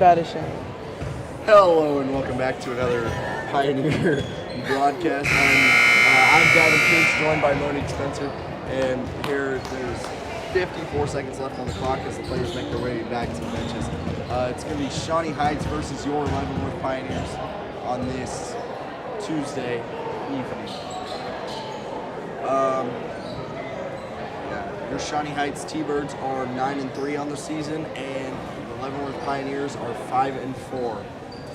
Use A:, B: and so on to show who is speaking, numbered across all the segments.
A: bad as Shawnee.
B: Hello and welcome back to another Pioneer broadcast. I'm Gavin Case, joined by Monique Spencer, and here there's 54 seconds left on the clock as the players make their way back to the benches. It's going to be Shawnee Heights versus your Leavenworth Pioneers on this Tuesday evening. Your Shawnee Heights T-Birds are 9-3 on the season, and the Leavenworth Pioneers are 5-4.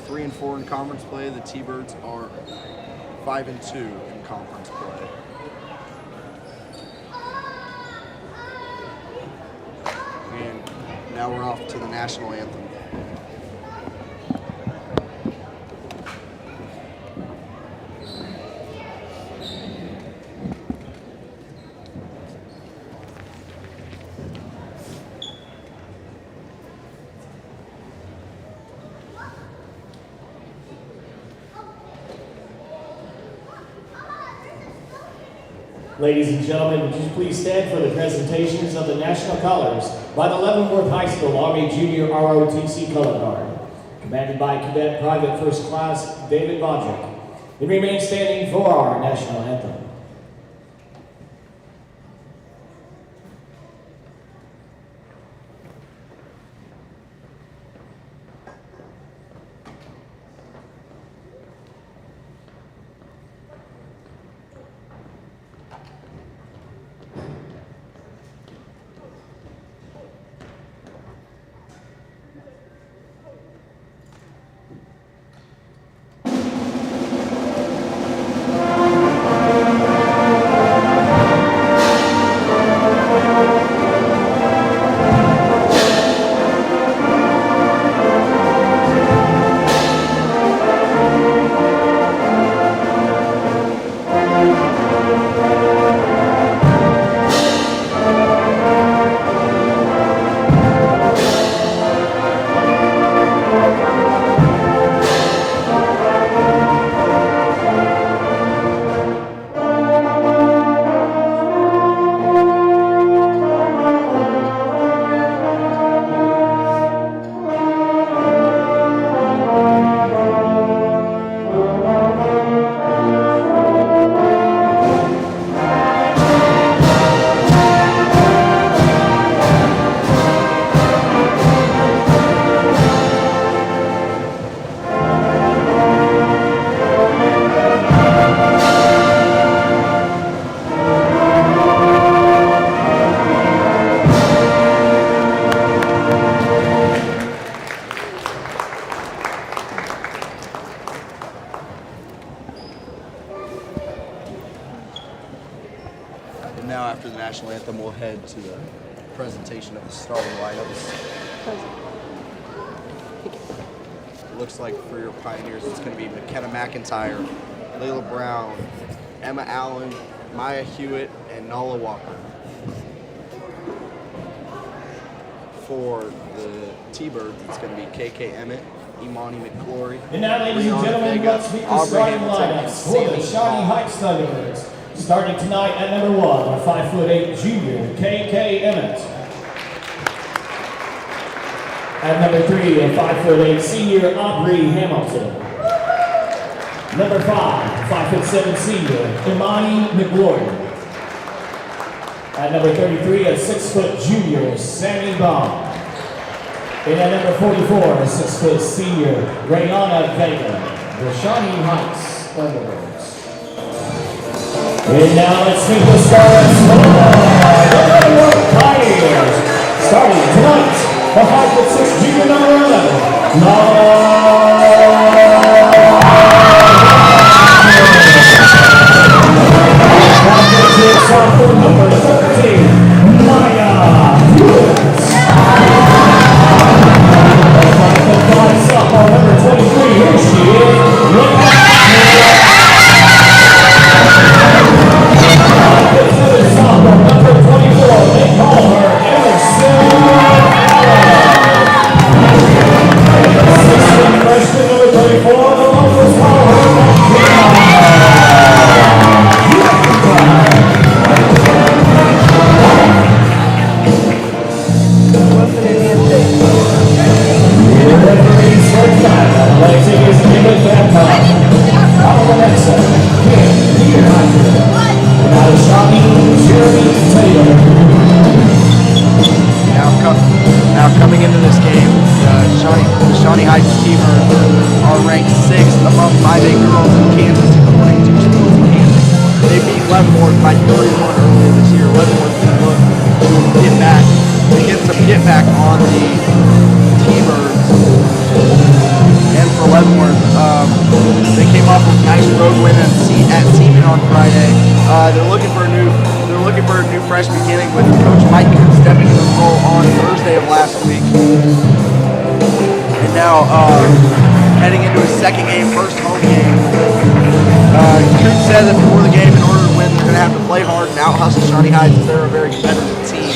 B: 3-4 in conference play. The T-Birds are 5-2 in conference play. And now we're off to the national anthem.
C: Ladies and gentlemen, would you please stand for the presentations of the national colors by the Leavenworth High School Army Junior ROTC Color Guard, commanded by Cadet Private First Class David Bodrick. And remain standing for our national anthem.
B: Now, after the national anthem, we'll head to the presentation of the starting lineups. It looks like for your Pioneers, it's going to be McKenna McIntyre, Layla Brown, Emma Allen, Maya Hewitt, and Nala Walker. For the T-Birds, it's going to be KK Emmett, Imani McClory,
C: And now, ladies and gentlemen, let's meet the starting lineups for the Shawnee Heights Thunderbirds. Starting tonight at number 1, a 5'8" junior, KK Emmett. At number 3, a 5'8" senior, Aubrey Hamilton. Number 5, 5'7" senior, Imani McGlory. At number 33, a 6' junior, Sammy Baum. And at number 44, a 6' senior, Rayana Vega. The Shawnee Heights Thunderbirds. And now let's meet the stars for the Leavenworth Pioneers. Starting tonight, the 5'6" junior number 11, sophomore number 13, Maya Hewitt. Sophomore number 23, here she is, number 24, they call her Emerson Allen. That's Junior High School. And out of Shawnee, Jeremy Taylor.
B: Now coming into this game, the Shawnee Heights team are ranked 6th among 5A girls in Kansas, according to Schools in Kansas. They beat Leavenworth by 31 earlier this year. Leavenworth can look to get some get back on the teamers. And for Leavenworth, they came off a nice road win at Seaman on Friday. They're looking for a new fresh beginning with Coach Mike stepping into the role on Thursday of last week. And now heading into his second game, first home game. Coach said that before the game, in order to win, they're going to have to play hard and out-hustle Shawnee Heights as they're a very competitive team.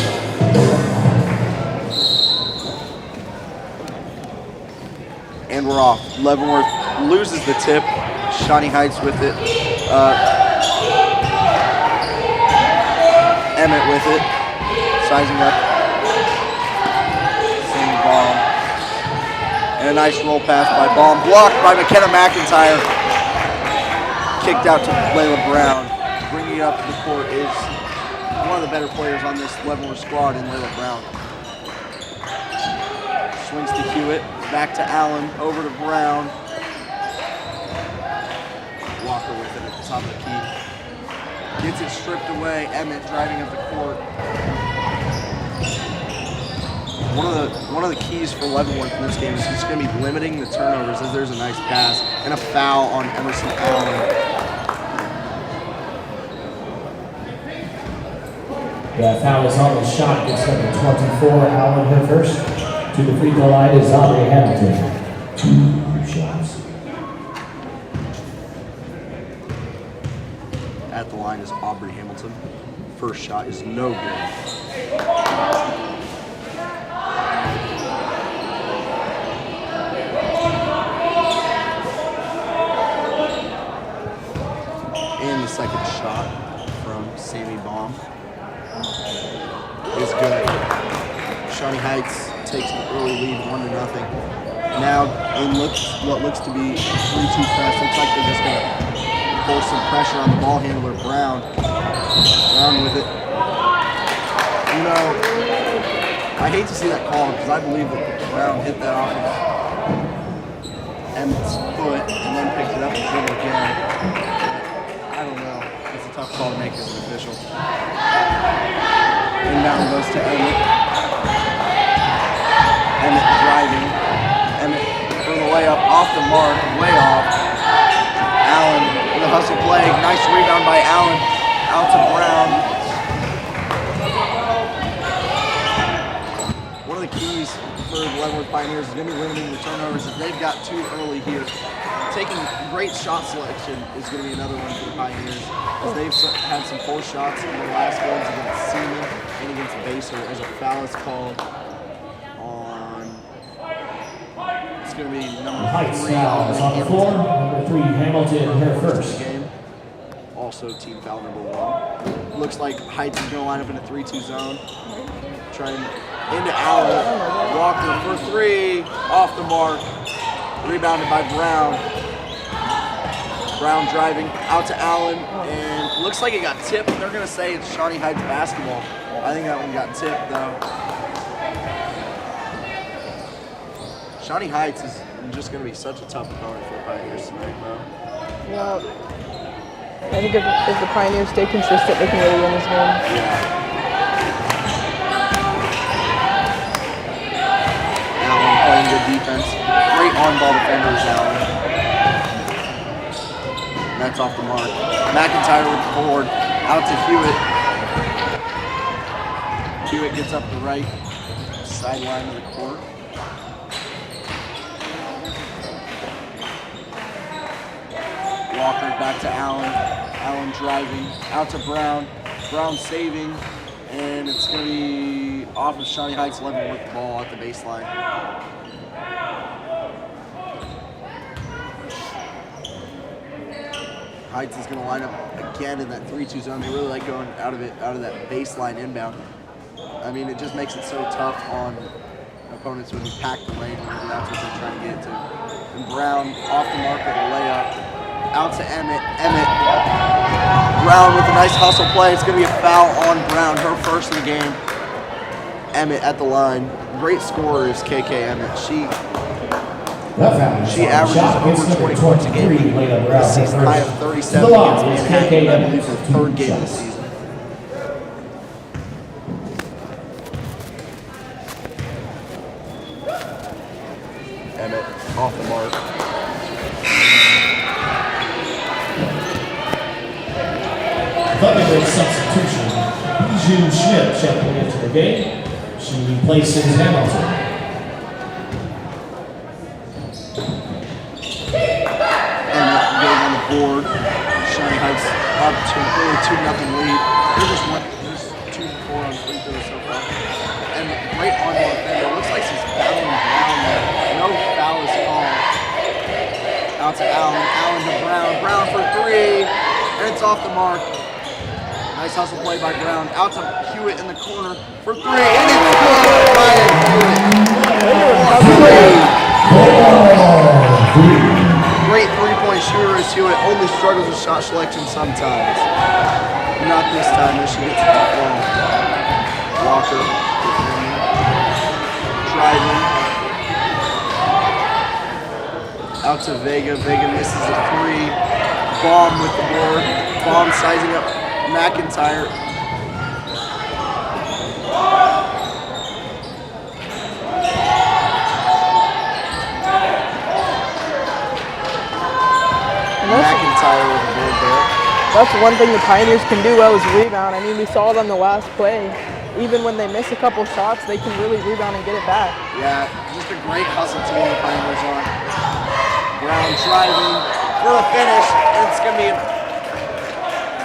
B: And we're off. Leavenworth loses the tip. Shawnee Heights with it. Emmett with it. Sizing up. Same Baum. And a nice roll pass by Baum. Blocked by McKenna McIntyre. Kicked out to Layla Brown. Bringing it up to the court is one of the better players on this Leavenworth squad in Layla Brown. Swings to Hewitt. Back to Allen, over to Brown. Walker with it at the top of the key. Gets it stripped away. Emmett driving up the court. One of the keys for Leavenworth in this game is he's going to be limiting the turnovers as there's a nice pass and a foul on Emerson Allen.
C: That foul is on the shot. Gets number 24, Allen, her first. To the free throw line is Aubrey Hamilton. 2 shots.
B: At the line is Aubrey Hamilton. First shot is no good. And the second shot from Sammy Baum is good. Shawnee Heights takes an early lead, 1-0. Now, in what looks to be a 3-2 press, looks like they're just going to force some pressure on the ball handler, Brown. Brown with it. You know, I hate to see that call because I believe that Brown hit that off of Emmett's foot and then picked it up and dribbled again. I don't know. It's a tough call to make as an official. Inbound goes to Emmett. Emmett driving. Emmett for the layup off the mark, way off. Allen with a hustle play. Nice rebound by Allen. Out to Brown. One of the keys for the Leavenworth Pioneers is going to be limiting the turnovers. If they've got too early here, taking great shot selection is going to be another one for the Pioneers. As they've had some forced shots in their last games against Seaman and against Baser as a foul is called. It's going to be number 3
C: on the floor. Number 3, Hamilton, her first.
B: Game. Also team foul number 1. Looks like Heights is going to line up in a 3-2 zone. Trying into Allen. Walker for 3. Off the mark. Rebounded by Brown. Brown driving out to Allen. And looks like it got tipped. They're going to say it's Shawnee Heights basketball. I think that one got tipped though. Shawnee Heights is just going to be such a tough opponent for the Pioneers tonight, though.
A: Well, I think if the Pioneers stay consistent, they can really win this game.
B: Yeah. Allen playing good defense. Great on-ball defenders, Allen. That's off the mark. McIntyre with the board. Out to Hewitt. Hewitt gets up the right sideline of the court. Walker back to Allen. Allen driving out to Brown. Brown saving, and it's going to be off of Shawnee Heights Leavenworth with the ball at the baseline. Heights is going to line up again in that 3-2 zone. They really like going out of that baseline inbound. I mean, it just makes it so tough on opponents when you pack the lane, whenever that's what they're trying to get to. And Brown off the mark with a layup. out to Emmett. Brown with a nice hustle play. It's going to be a foul on Brown, her first in the game. Emmett at the line. Great scorer is KK Emmett. She averages over 20 points a game. This season high of 37 against Manhattan. I believe her third game this season. Emmett off the mark.
C: Thunderbird substitution. Bijou Schmidt checking into the game. She replaces Hamilton.
B: Emmett getting on the board. Shawnee Heights up to really 2-0 lead. They're just 2-4 on free throws so far. Emmett great on ball defender. Looks like she's battling Brown there. No foul is called. Out to Allen. Allen to Brown. Brown for three. And it's off the mark. Nice hustle play by Brown. Out to Hewitt in the corner for three. And it's good. Ryan Hewitt. Great three-point shooter is Hewitt. Only struggles with shot selection sometimes. Not this time as she gets it to one. Walker. Driving. Out to Vega. Vega misses a three. Baum with the board. Baum sizing up McIntyre. McIntyre with the board there.
A: That's one thing the Pioneers can do well is rebound. I mean, we saw it on the last play. Even when they miss a couple shots, they can really rebound and get it back.
B: Yeah, just a great hustle team the Pioneers are. Brown driving for the finish. It's going to be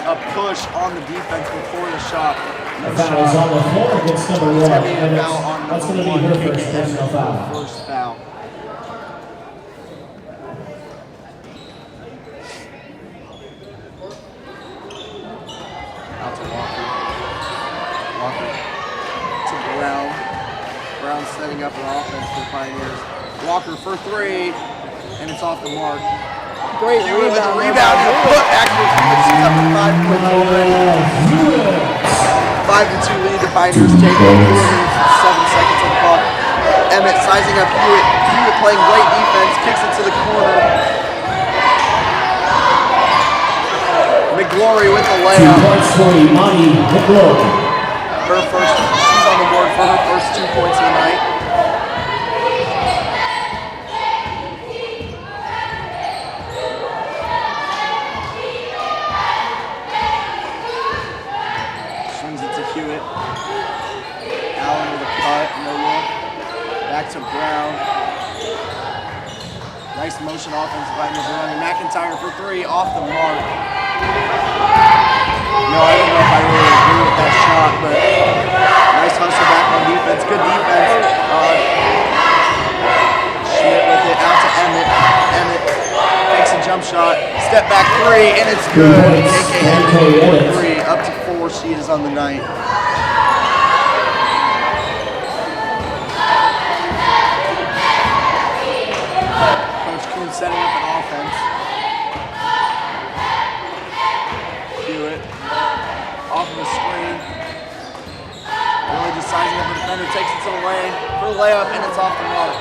B: a push on the defense before the shot. No
C: Foul is on the floor against number one.
B: That's
C: going to be her first personal foul.
B: First foul. Out to Walker. Walker to Brown. Brown setting up an offense for the Pioneers. Walker for three, and it's off the mark.
A: Great
B: Hewitt with a
A: rebound.
B: rebound. Actually, she's up to 5 points already. 5-2 lead. The Pioneers take 4 minutes and 7 seconds on the clock. Emmett sizing up Hewitt. Hewitt playing great defense. Kicks it to the corner. McGlory with the layup.
C: 2 points for Imani McGlory.
B: Her first. She's on the board for her first 2 points of the night. Allen with a cut, no look. Back to Brown. Nice motion offense by Missouri. McIntyre for three, off the mark. No, I don't know if I really agree with that shot, but nice hustle back on defense. Good defense. Schmidt with it, out to Emmett. Emmett takes a jump shot. Step back three, and it's good. KK Emmett for three, up to 4. She is on the night. Setting up an offense. Hewitt off of the screen. Really just sizing up the defender, takes it to the lane for the layup, and it's off the mark.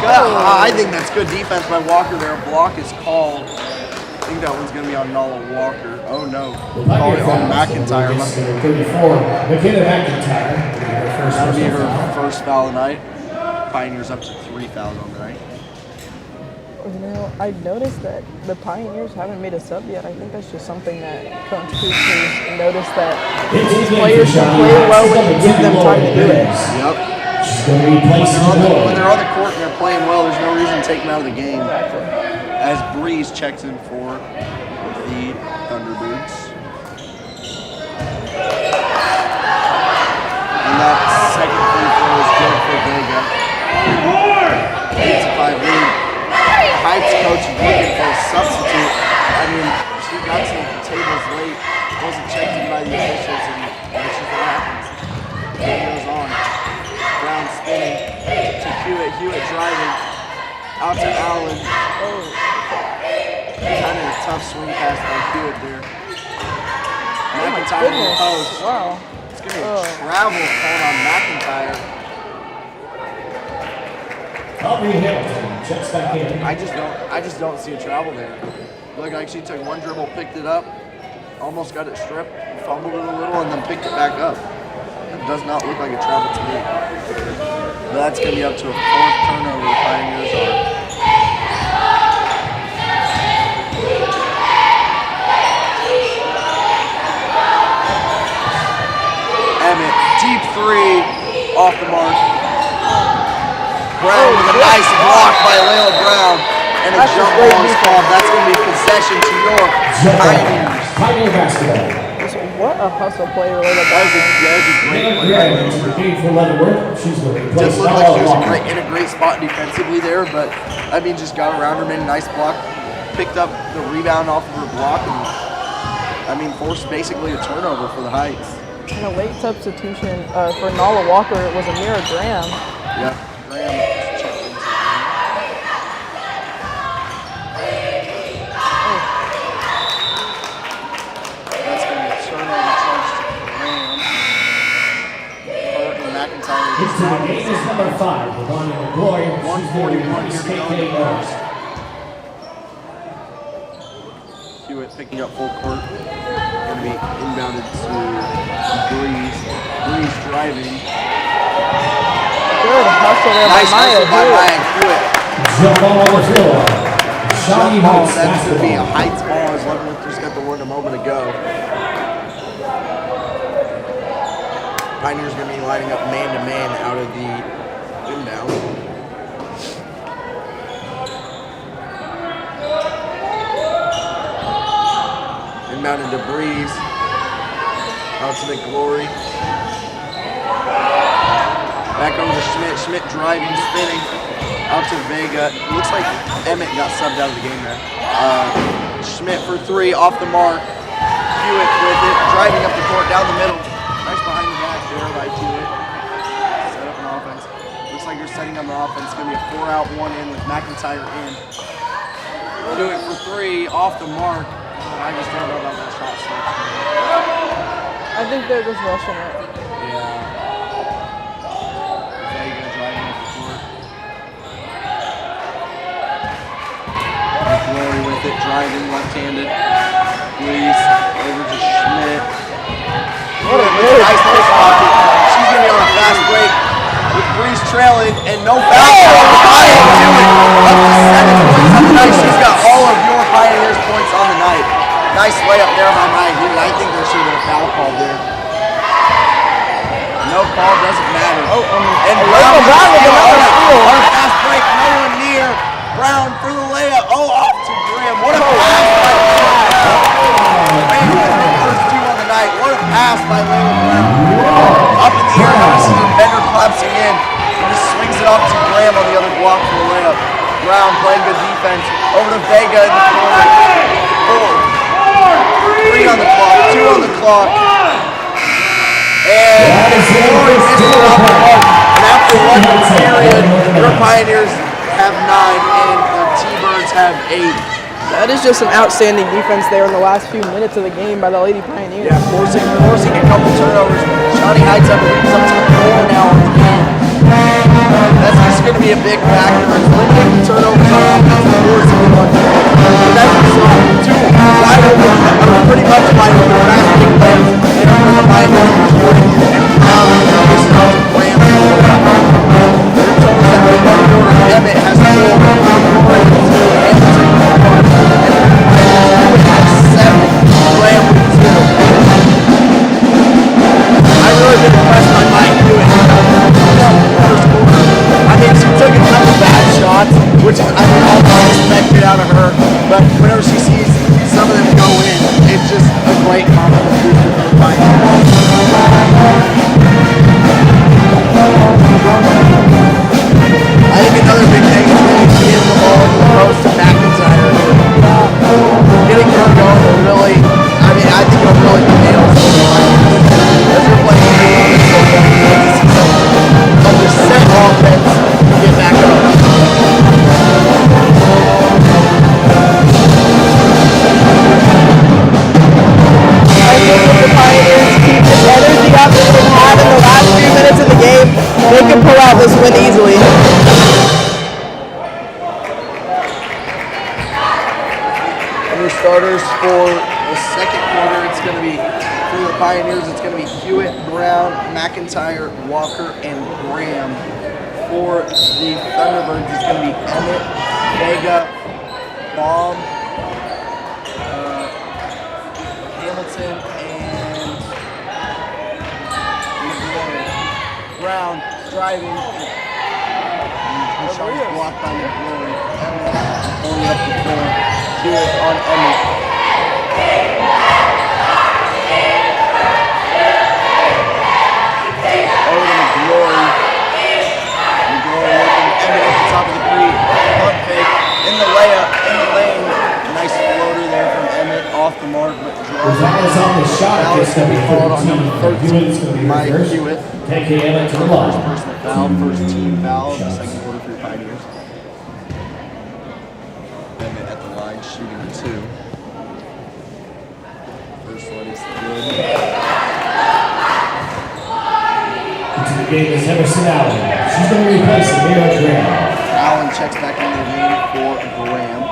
B: I think that's good defense by Walker there. A block is called. I think that one's going to be on Nala Walker. Oh no. Call it on McIntyre.
C: 34. McKenna McIntyre.
B: That'll be her first foul of the night. Pioneers up to 3 fouls on the night.
A: You know, I noticed that the Pioneers haven't made a sub yet. I think that's just something that Coach Cooch has noticed, that these players can play well when you give them time to do it.
B: Yep.
C: She's going to replace
B: when they're on the court and they're playing well, there's no reason to take them out of the game.
A: Exactly.
B: As Breeze checks in for the Thunderbirds. And that second free throw is good for Vega. 8-5 lead. Heights coach is looking for a substitute. I mean, she got to the tables late, wasn't checked in by the officials, and that's just what happens. The game goes on. Brown spinning. Hewitt driving out to Allen. Kind of a tough swing pass by Hewitt there. McIntyre in the post.
A: Wow.
B: It's going to be a travel called on McIntyre.
C: Aubrey Hamilton checks back in.
B: I just don't see a travel there. Look like she took one dribble, picked it up, almost got it stripped, fumbled it a little, and then picked it back up. It does not look like a travel to me. But that's going to be up to a 4th turnover the Pioneers are. Emmett, deep 3, off the mark. Brown with a nice block by Layla Brown. And a jump ball is called. That's going to be possession to your Pioneers.
C: Pioneer basketball.
A: What a hustle play related.
B: That was a great play.
C: For Leatherwood. She's going to replace
B: Didn't look like she was in a great spot defensively there, but I mean, just got around her, made a nice block, picked up the rebound off of her block, and I mean, forced basically a turnover for the Heights.
A: And a late substitution for Nala Walker, it was Amira Graham.
B: Yeah, Graham checked into the That's going to be a turnover charge to Graham. Hurt and McIntyre.
C: This to the game is number 5. Ronnie McGlory.
B: 141 here to go in the first. Hewitt picking up full court. Going to be inbounded to Breeze. Breeze driving.
A: Good hustle there
B: Nice
A: by Maya
B: hustle by
A: Hewitt.
B: Maya Hewitt.
C: Jump ball on the floor. Shawnee
B: Jump ball,
C: Heights
B: that's going to be a
C: basketball.
B: Heights ball, as Leavenworth just got the word a moment ago. Pioneers going to be lining up man-to-man out of the inbound. Inbound into Breeze. Out to McGlory. Back over to Schmidt. Schmidt driving, spinning. Out to Vega. Looks like Emmett got subbed out of the game there. Schmidt for 3, off the mark. Hewitt with it. Driving up the court, down the middle. Nice behind the back there by Hewitt. Set up an offense. Looks like they're setting up an offense. It's going to be a 4-out, 1-in with McIntyre in. Hewitt for 3, off the mark. I just don't know about that shot selection.
A: I think they're just rushing it.
B: Yeah. Vega driving up the court. Glory with it, driving left-handed. Breeze over to Schmidt.
A: What a good
B: nice pocket. She's going to be on a fast break with Breeze trailing and no foul. Maya Hewitt up to 7 points on the night. She's got all of your Pioneers points on the night. Nice layup there by Maya Hewitt. I think there should have been a foul call there. No call, doesn't matter. And Brown with another steal. On a fast break, no one near. Brown for the layup. Off to Graham. What a pass by Graham. First 2 on the night. What a pass by Layla Brown. Up in the air, noticing her bender collapsing in. He just swings it off to Graham on the other block for the layup. Brown playing good defense. Over to Vega in the corner. 3 on the clock, 2 on the clock. And Glory misses it off the mark. And after 1 period, your Pioneers have 9 and the T-Birds have 8.
A: That is just some outstanding defense there in the last few minutes of the game by the Lady Pioneers.
B: Yeah, forcing a couple turnovers. Shawnee Heights up leads up to 4 now on the game. That's just going to be a big factor. It's limiting the turnovers on offense and forcing them on defense. But that's just 2 wide open, pretty much wide open fast big plays. And for the Pioneers recording and now this is out to Graham. They're told that the running order Emmett has 4, Hamilton 1, and the Pioneers have 7. Graham with 2. I've really been impressed by Mike Hewitt. First quarter. I mean, she took a couple bad shots, which is, I mean, all expected out of her. But whenever she sees some of them go in, it's just a great compliment for the Pioneers.
A: have this win easily.
B: And your starters for the second quarter, it's going to be, for the Pioneers, it's going to be Hewitt, Brown, McIntyre, Walker, and Graham. For the Thunderbirds, it's going to be Emmett, Vega, Baum, Hamilton, and Brown driving. The shot is blocked by McGlory. Emmett only up the floor. Hewitt on Emmett. Over to McGlory. McGlory working Emmett at the top of the three. Pump fake in the layup, in the lane. Nice floater there from Emmett off the mark, but
C: Gonzalez on the shot.
B: foul is going to be called on number 13, Mike
C: first.
B: Hewitt.
C: 10K Emmett to the
B: First
C: line.
B: personal foul, first team foul of the second quarter for the Pioneers. Emmett at the line shooting 2. First one is good.
C: Into the game is Emerson Allen. She's going to be replacing Mira Graham.
B: Allen checks back into the game for Graham.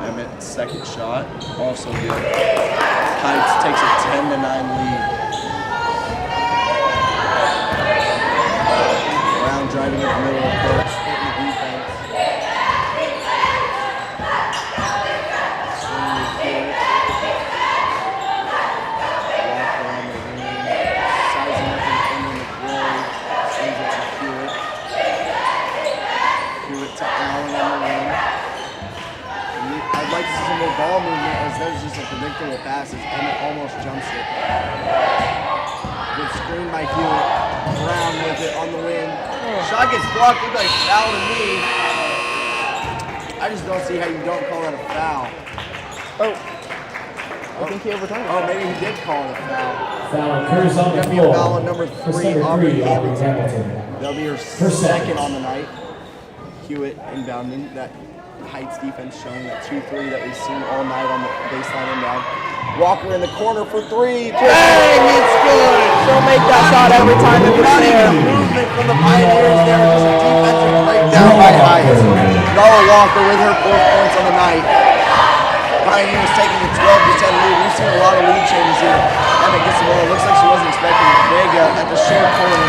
B: Emmett, second shot, also good. Heights takes a 10-9 lead. Brown driving in the middle of the court, splitting the defense. Swinging with Hewitt. Walker on the wing, sizing up and ending the glory. Swings it to Hewitt. Hewitt to Allen on the wing. I'd like to see some more ball movement, as there's just a predictable pass as Emmett almost jumps it. Good screen by Hewitt. Brown with it on the wing. Shot gets blocked, looked like foul to me. I just don't see how you don't call that a foul.
A: Oh. I think he overturned it.
B: Oh, maybe he did call it a foul.
C: Foul occurs on the
B: Gonna be a
C: floor.
B: foul on number
C: First
B: 3,
C: number
B: Aubrey
C: 3, Aubrey
B: Hamilton.
C: Hamilton.
B: That'll be her
C: First
B: second
C: second.
B: on the night. Hewitt inbounding. That Heights defense showing that 2-3 that we've seen all night on the baseline inbound. Walker in the corner for 3. Bang! It's good!
A: She'll make that shot every time it gets
B: Not
A: there.
B: even movement from the Pioneers there. Just a defensive breakdown by Heights. Noah Walker with her 4 points on the night. Pioneers taking a 12-10 lead. We've seen a lot of lead changes here. Emmett gets the ball. It looks like she wasn't expecting it. Vega at the short corner.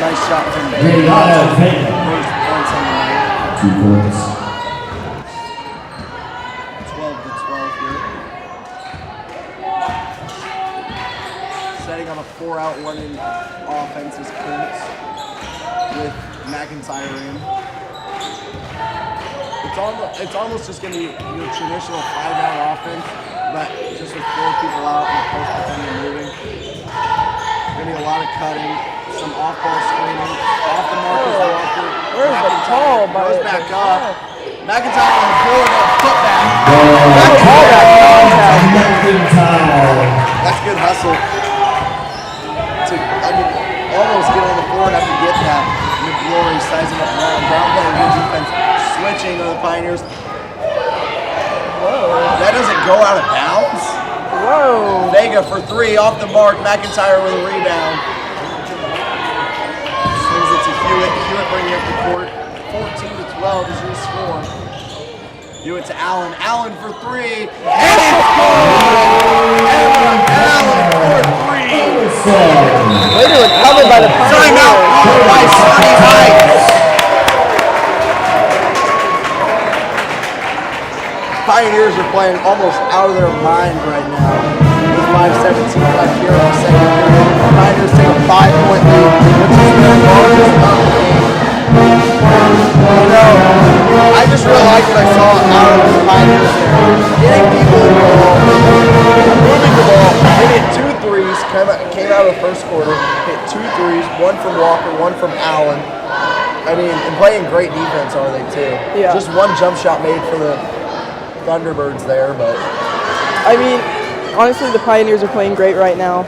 B: Nice shot from Vega. First points on the night.
C: 2 points.
B: 12-12 here. Setting up a 4-out running offense is Kuntz with McIntyre in. It's almost just going to be your traditional 5-out offense, but just with 4 people out and the post defender moving. Going to be a lot of cutting, some off-ball screening, off the mark is Walker.
A: Where's the call by
B: goes
A: the
B: back up. McIntyre on the floor, no putback. That's good hustle. Almost get on the floor and have to get that. McGlory sizing up Brown. Brown playing good defense. Switching on the Pioneers.
A: Whoa.
B: That doesn't go out of bounds.
A: Whoa.
B: Vega for 3 off the mark. McIntyre with a rebound. Swings it to Hewitt. Hewitt bringing up the court. 14-12 is your score. Hewitt to Allen. Allen for 3. And it's good! Allen for 3.
A: Later recovered by the
B: Timeout called by Shawnee Heights. Pioneers are playing almost out of their mind right now. With 5:17 left here in the second period. Pioneers take a 5-point lead, which is their largest game. I just really like what I saw out of the Pioneers there. Getting people involved, moving the ball. They hit 2 threes, came out of the first quarter, hit 2 threes, 1 from Walker, 1 from Allen. I mean, and playing great defense are they too.
A: Yeah.
B: Just 1 jump shot made for the Thunderbirds there, but
A: I mean, honestly, the Pioneers are playing great right now.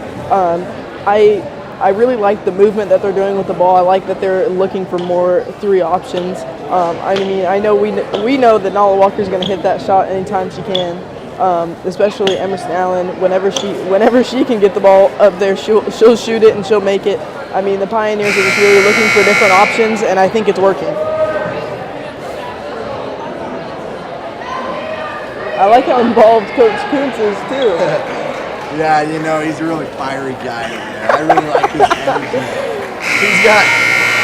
A: I really like the movement that they're doing with the ball. I like that they're looking for more 3 options. I mean, I know we know that Nala Walker's going to hit that shot anytime she can. Especially Emerson Allen, whenever she can get the ball up there, she'll shoot it and she'll make it. I mean, the Pioneers are just really looking for different options, and I think it's working. I like how involved Coach Kuntz is, too.
B: Yeah, you know, he's a really fiery guy over there. I really like his energy. He's got,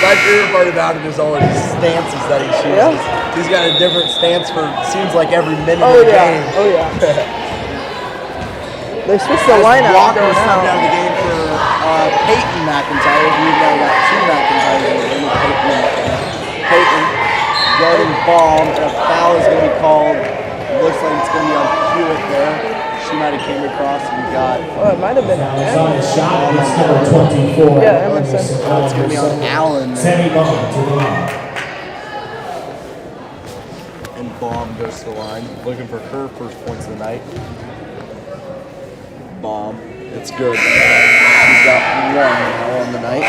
B: my favorite part about him is all of his stances that he chooses.
A: Yeah.
B: He's got a different stance for, seems like every minute
A: Oh,
B: of the
A: yeah.
B: game.
A: Oh, yeah. They switched the lineup.
B: Walker stepped out of the game for Peyton McIntyre. We've now got two McIntyres in the game with Peyton and Peyton guarding Baum, and a foul is going to be called. It looks like it's going to be on Hewitt there. She might have came across and got.
A: Oh, it might have been
C: On his shot against number 24.
A: Yeah, Emerson.
B: It's going to be on Allen.
C: Sammy Baum to the line.
B: And Baum goes to the line, looking for her first points of the night. Baum, it's good. She's got one now on the night.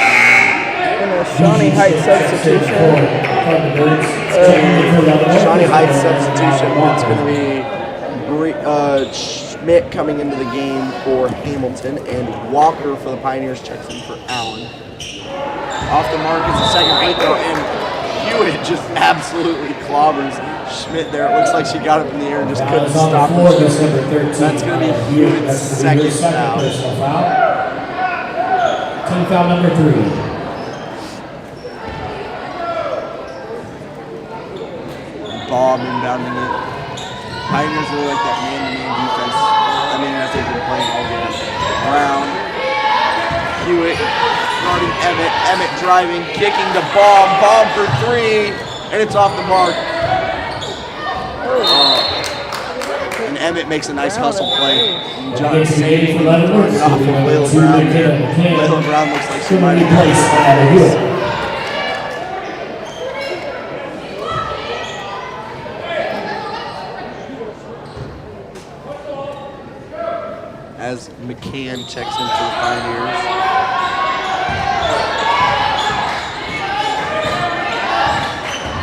A: In a Shawnee Heights substitution.
B: Shawnee Heights substitution. It's going to be Schmidt coming into the game for Hamilton, and Walker for the Pioneers checks in for Allen. Off the mark is the second free throw, and Hewitt just absolutely clobbers Schmidt there. It looks like she got up in the air and just couldn't stop her. That's going to be Hewitt's second foul.
C: Team foul number 3.
B: Baum inbounding it. Pioneers really like that man-to-man defense. I mean, as they've been playing all game. Brown, Hewitt, guarding Emmett. Emmett driving, kicking to Baum. Baum for three, and it's off the mark. And Emmett makes a nice hustle play. John saving it off of Layla Brown here. Layla Brown looks like she might have played. As McCann checks in for the Pioneers.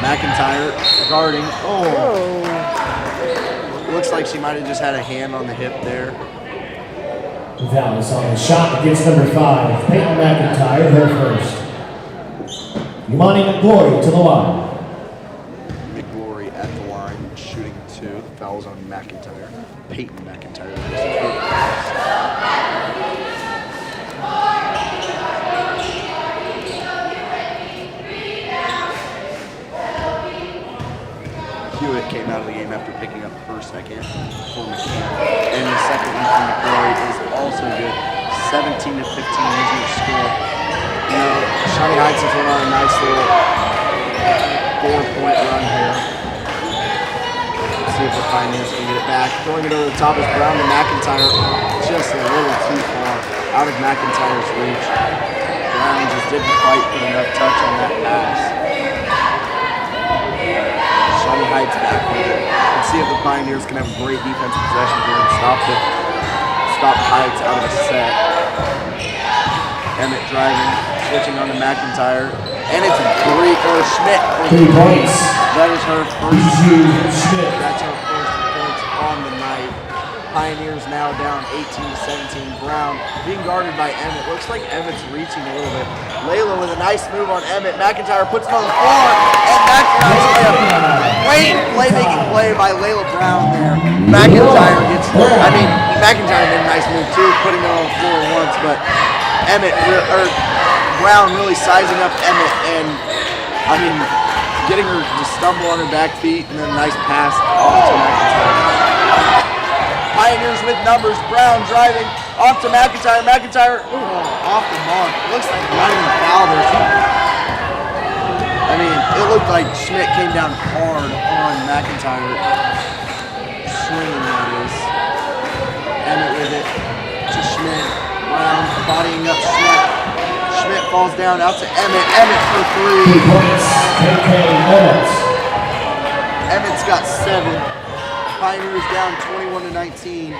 B: McIntyre guarding. Oh. Looks like she might have just had a hand on the hip there.
C: Foul is on the shot against number 5. Peyton McIntyre, her first. Imani McGlory to the line.
B: McGlory at the line, shooting 2. The foul's on McIntyre. Peyton McIntyre. Hewitt came out of the game after picking up her second for McCann. And the second one from McGlory is also good. 17 to 15 is your score. You know, Shawnee Heights has went on a nice little 4-point run here. Let's see if the Pioneers can get it back. Throwing it over the top is Brown to McIntyre. Just a little too far out of McIntyre's reach. Brown just didn't quite put enough touch on that pass. Shawnee Heights back with it. Let's see if the Pioneers can have a great defensive possession here and stop Heights out of a set. Emmett driving, switching on to McIntyre, and it's Schmidt.
C: 3 points.
B: That is her first.
C: Schmidt.
B: That's her first points on the night. Pioneers now down 18 to 17. Brown being guarded by Emmett. Looks like Emmett's reaching a little bit. Layla with a nice move on Emmett. McIntyre puts it on the floor, and McIntyre's playmaking play by Layla Brown there. McIntyre gets. McIntyre did a nice move too, putting it on the floor once, but Brown really sizing up Emmett and getting her to stumble on her back feet, and then a nice pass off to McIntyre. Pioneers with numbers. Brown driving off to McIntyre. McIntyre off the mark. It looks like not even a foul there. It looked like Schmidt came down hard on McIntyre. Swinging that is. Emmett with it to Schmidt. Brown bodying up Schmidt. Schmidt falls down out to Emmett. Emmett for 3.
C: 3 points. KK Emmett.
B: Emmett's got 7. Pioneers down 21 to 19.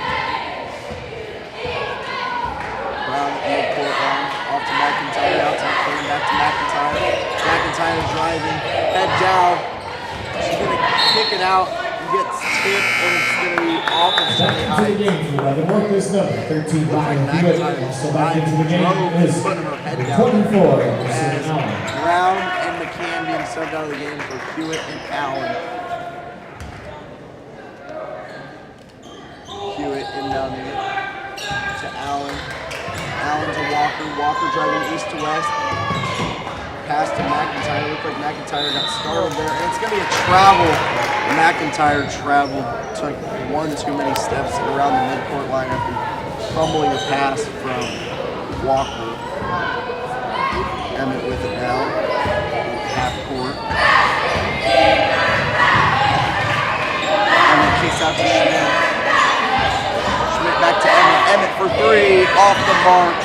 B: Brown midcourt line, off to McIntyre, out to McCann, back to McIntyre. McIntyre driving, head down. She's gonna kick it out. gets tipped, and it's going to be off of Shawnee
C: Back into the
B: Heights.
C: game for 11. Work this number, 13 by Hewitt. Also back into the game is
B: Putting her head down
C: 24.
B: as Brown and McCann being subbed out of the game for Hewitt and Allen. Hewitt inbounding it to Allen. Allen to Walker. Walker driving east to west. Pass to McIntyre. Looked like McIntyre got startled there. And it's going to be a travel. McIntyre traveled, took one too many steps around the midcourt line after fumbling a pass from Walker. Emmett with it now. Half court. Emmett kicks out to Schmidt. Schmidt back to Emmett. Emmett for three. Off the mark.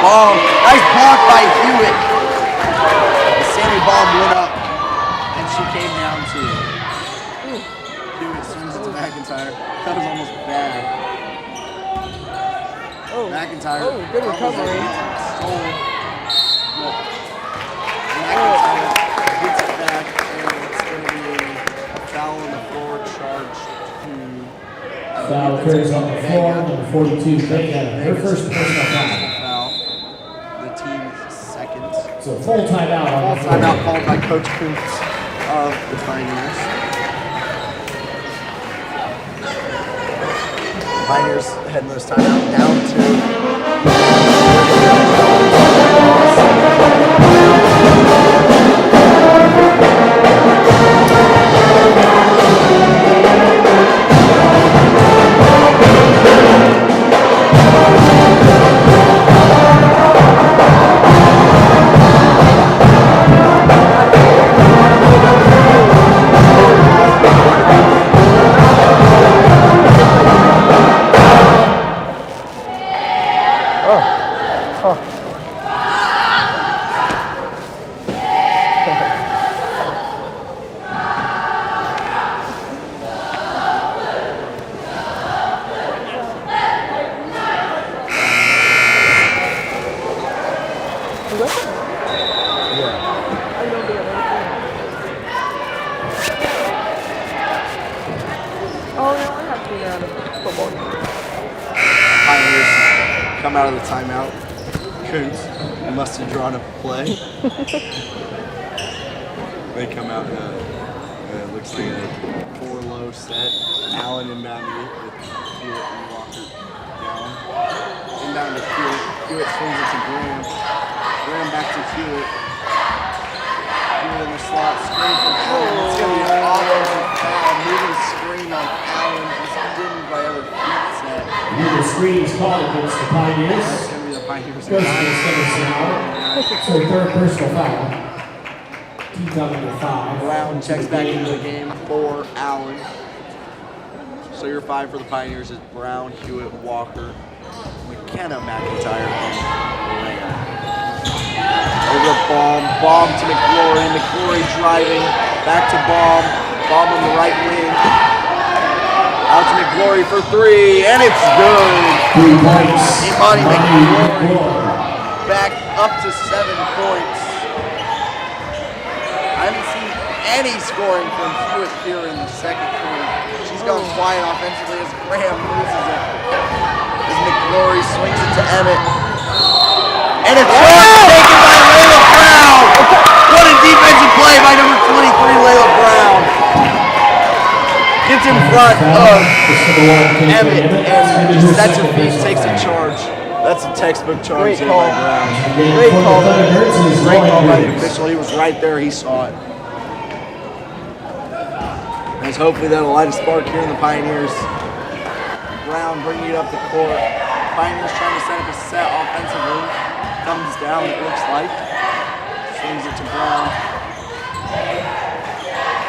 B: Bomb. Nice block by Hewitt. Sammy Bomb went up, and she came down too. Hewitt swings it to McIntyre. That was almost bad. McIntyre.
A: Oh, good recovery.
B: McIntyre gets it back, and it's going to be a foul on the floor charged to.
C: Foul occurs on the floor, number 42, Vega, her first personal foul.
B: The team's second.
C: So full timeout on the floor.
B: Timeout called by Coach Kuntz of the Pioneers. Pioneers heading this timeout down to. Pioneers come out of the timeout. Kuntz must have drawn up a play. They come out and it looks like a 4-low set. Allen inbounded it with Hewitt and Walker down. Inbound to Hewitt. Hewitt swings it to Graham. Graham back to Hewitt. Hewitt in the slot. Screen from Allen. It's going to be an offensive foul. Moving screen on Allen. Just didn't by other feet set.
C: The screen is called against the Pioneers.
B: That's going to be the Pioneers.
C: Goes against so third personal foul. Team coming to 5.
B: Brown checks back into the game for Allen. So your 5 for the Pioneers is Brown, Hewitt, Walker, McKenna, McIntyre, and Graham. Over Bomb to McGlory. McGlory driving back to Bomb on the right wing. Out to McGlory for 3, and it's good.
C: 3 points.
B: Imani McGlory back up to 7 points. I haven't seen any scoring from Hewitt here in the second quarter. She's gone quiet offensively as Graham loses it. As McGlory swings it to Emmett. And it's taken by Layla Brown. What a defensive play by number 23, Layla Brown. Gets in front of Emmett and just sets her feet, takes a charge. That's a textbook charge
A: Great call.
B: by Brown.
A: Great call.
B: Great call by the official. He was right there. He saw it. As hopefully that'll light a spark here in the Pioneers. Brown bringing it up the court. Pioneers trying to set up a set offensively. Comes down, it looks like. Swings it to Brown.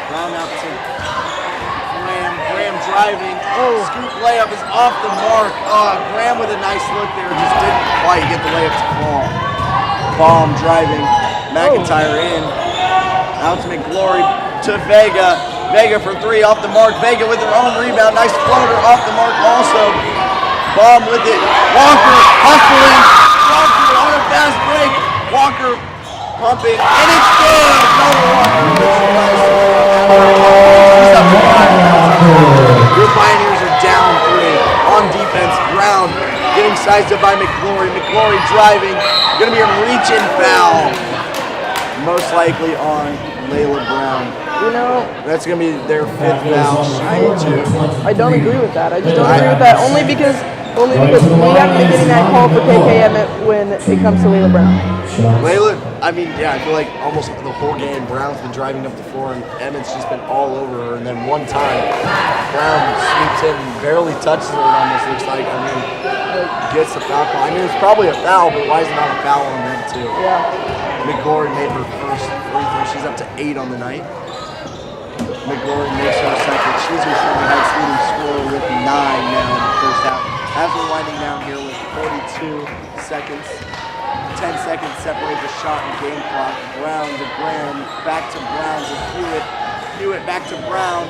B: Brown out to Graham. Graham driving. Scoop layup is off the mark. Graham with a nice look there. Just didn't quite get the layup to fall. Bomb driving. McIntyre in. Out to McGlory to Vega. Vega for 3 off the mark. Vega with her own rebound. Nice floater off the mark also. Bomb with it. Walker hustling. Walker on a fast break. Walker pumping. And it's good. Another Walker. She's penalized it by McGlory. McGlory driving. Going to be a reach-in foul. Most likely on Layla Brown.
A: You know,
B: That's going to be their 5th foul.
A: I don't agree with that. I just don't agree with that only because we haven't been getting that call for KKM when it comes to Layla Brown.
B: Layla, I mean, yeah, I feel like almost the whole game Brown's been driving up the floor and Emmett's just been all over her. And then one time, Brown sweeps in and barely touches her, it almost looks like. I mean, gets the foul call. I mean, it's probably a foul, but why is it not a foul on them, too?
A: Yeah.
B: McGlory made her first free throw. She's up to 8 on the night. McGlory makes her second. She's your Shawnee Heights leading scorer with 9 now in the first half. As we're winding down here with 42 seconds, 10 seconds separate the shot and game clock. Brown to Graham, back to Brown to Hewitt. Hewitt back to Brown.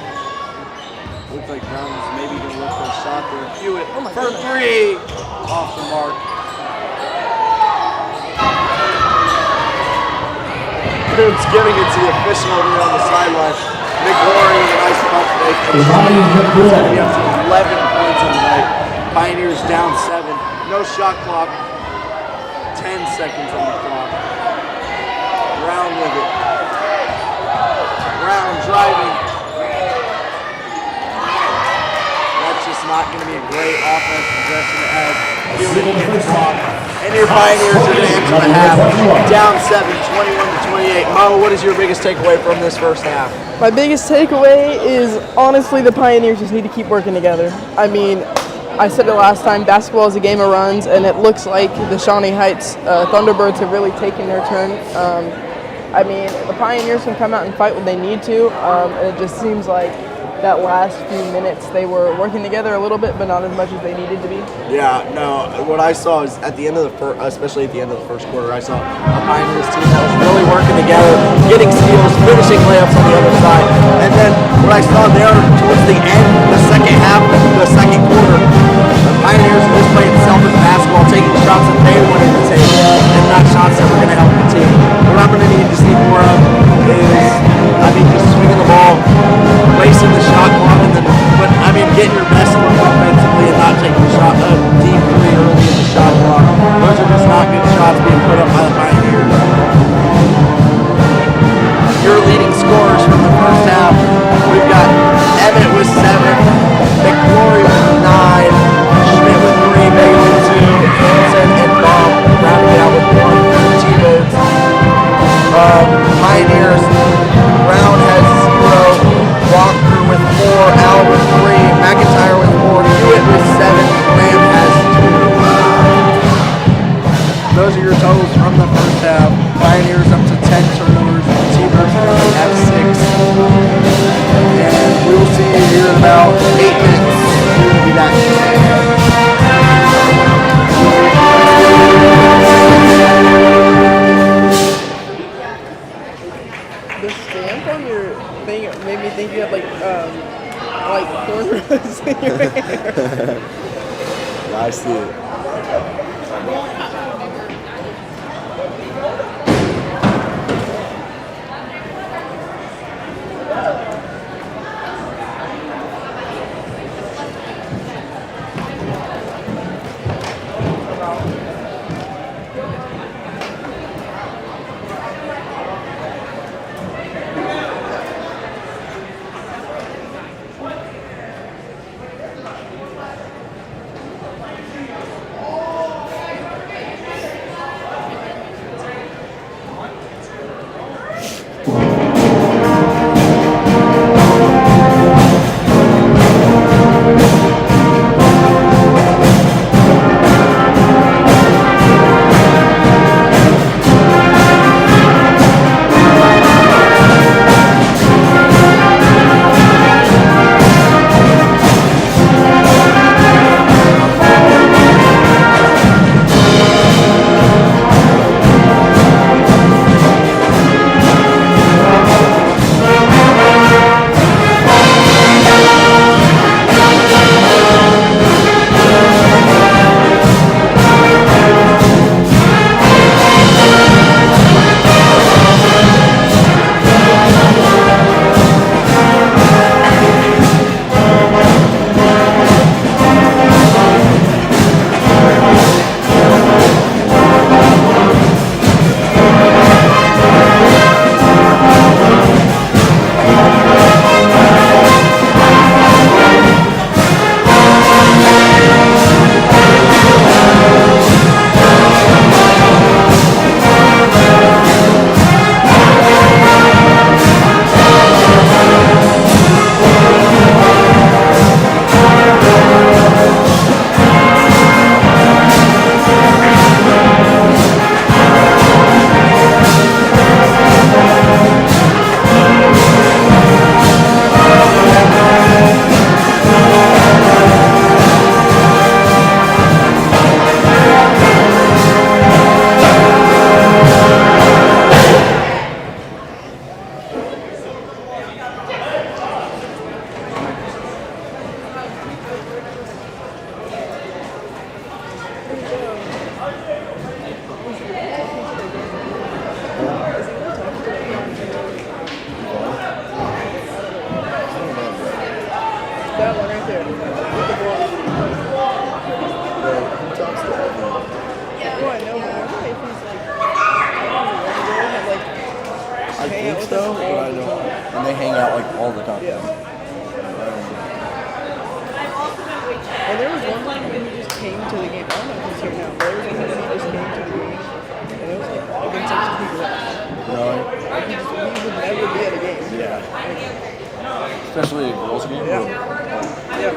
B: Looks like Brown was maybe going to look for a shot there. Hewitt for 3. Off the mark. It's giving it to the official over there on the sideline. McGlory, a nice pump fake. It's going to be up to 11 points on the night. Pioneers down 7. No shot clock. 10 seconds on the clock. Brown with it. Brown driving. That's just not going to be a great offense possession as Hewitt gets caught. And your Pioneers are going to enter the half down 7, 21-28. Mo, what is your biggest takeaway from this first half?
A: My biggest takeaway is honestly the Pioneers just need to keep working together. I mean, I said it last time, basketball is a game of runs, and it looks like the Shawnee Heights Thunderbirds have really taken their turn. I mean, the Pioneers can come out and fight when they need to, and it just seems like that last few minutes they were working together a little bit, but not as much as they needed to be.
B: Yeah, no, what I saw is at the end of the first, especially at the end of the first quarter, I saw a Pioneers team that was really working together, getting steals, finishing layups on the other side. And then what I saw there towards the end, the second half, the second quarter, the Pioneers were just playing selfish basketball, taking shots that they wanted to take, and not shots that were going to help the team. What I'm going to need to see more of is, just swinging the ball, racing the shot clock, and then, getting your best look offensively and not taking a shot deep 3 early in the shot clock. Those are just not good shots being put up by the Pioneers. Your leading scorers from the first half, we've got Emmett with 7, McGlory with 9, Schmidt with 3, Bailey with 2, Hansen and Bob rounding out with 1 T-Birds. Pioneers, Brown has 0, Walker with 4, Allen with 3, McIntyre with 4, Hewitt with 7, Graham has 2. Those are your totals from the first half. Pioneers up to 10 turnovers, T-Birds currently have 6. And we will see you here in about 8 minutes. We will be back.
A: The stamp on your thing made me think you had like cornrows in your hair.
B: I see it.
A: That one right there. With the blonde.
B: Who talks to everyone?
A: Oh, I know, but I wonder if he's like,
B: I think so, but I don't. And they hang out like all the time.
A: yeah. And there was one time when he just came to the game. I don't know if he's here now, but there was one time when he just came to the game. And it was like against like people else.
B: Really?
A: Like he would never be at a game.
B: Yeah. Especially a girls' game.
A: Yeah. Yeah.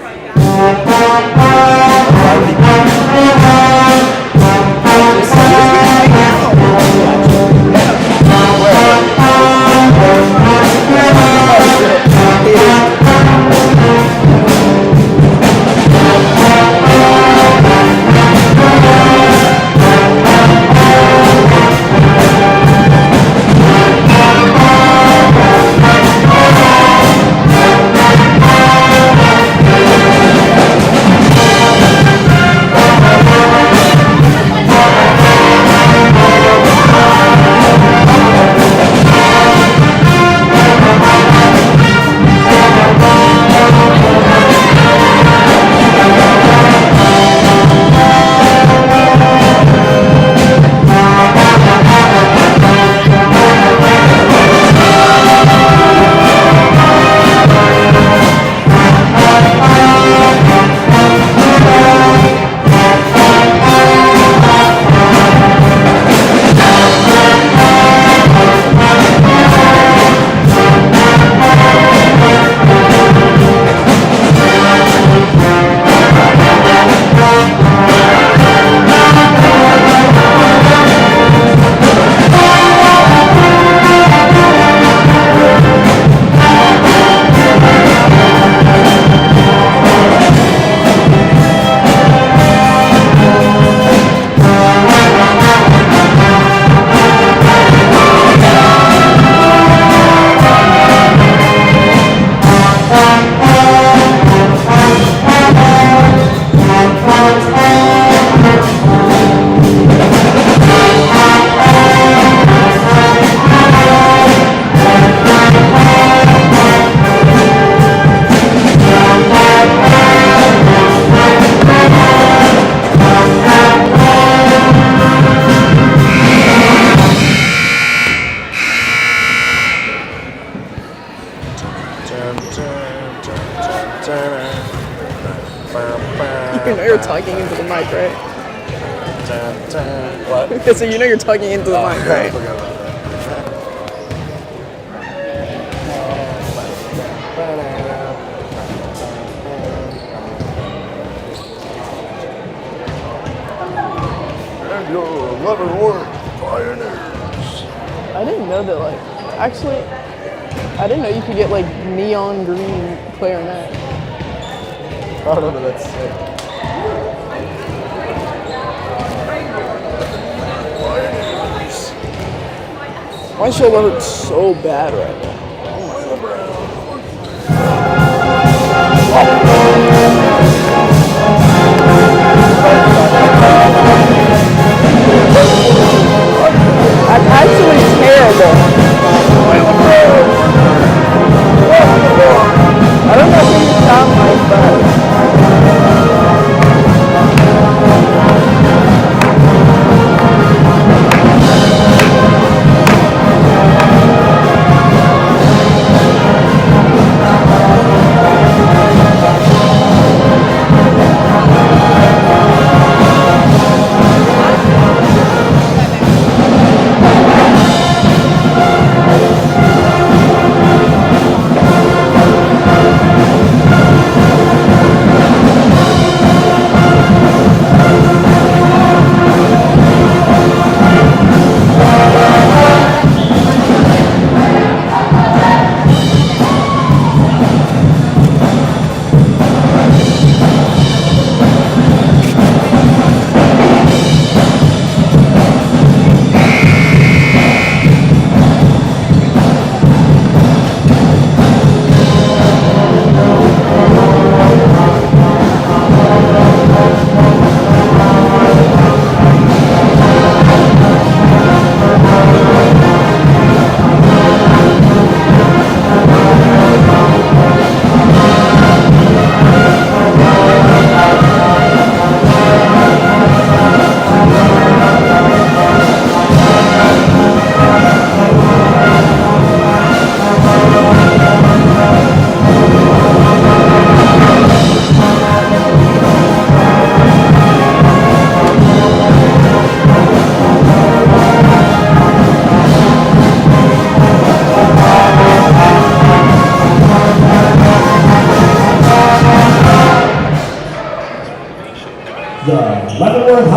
A: You know you're talking into the mic, right?
B: What?
A: So you know you're talking into the mic,
B: I
A: right?
B: forgot about that. And your 11 word pioneers.
A: I didn't know that, like, actually, I didn't know you could get, like, neon green clarinet.
B: I don't know, but that's sick.
A: My shoulder hurts so bad right now. That's actually terrible. I don't know what you sound like, but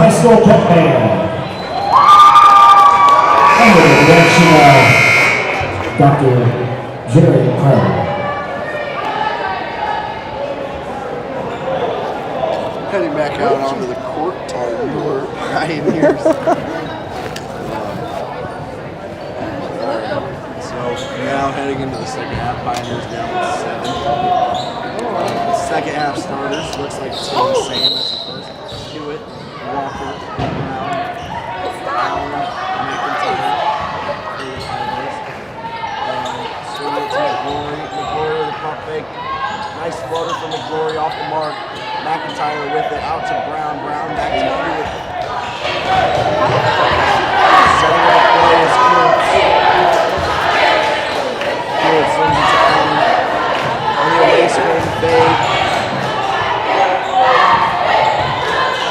C: High School Pep Band. Under the direction of Dr. Jerry Carter.
B: Heading back out onto the court are your Pioneers. So now heading into the second half, Pioneers down 7. Second half starters looks like it's the same as the first. Hewitt, Walker, Brown, Allen, McIntyre for the Pioneers. So it's McGlory with the pump fake. Nice floater from McGlory off the mark. McIntyre with it out to Brown. Brown back to Hewitt. Setting up a play is Hewitt. Hewitt sends it to Allen. On the away screen, fade.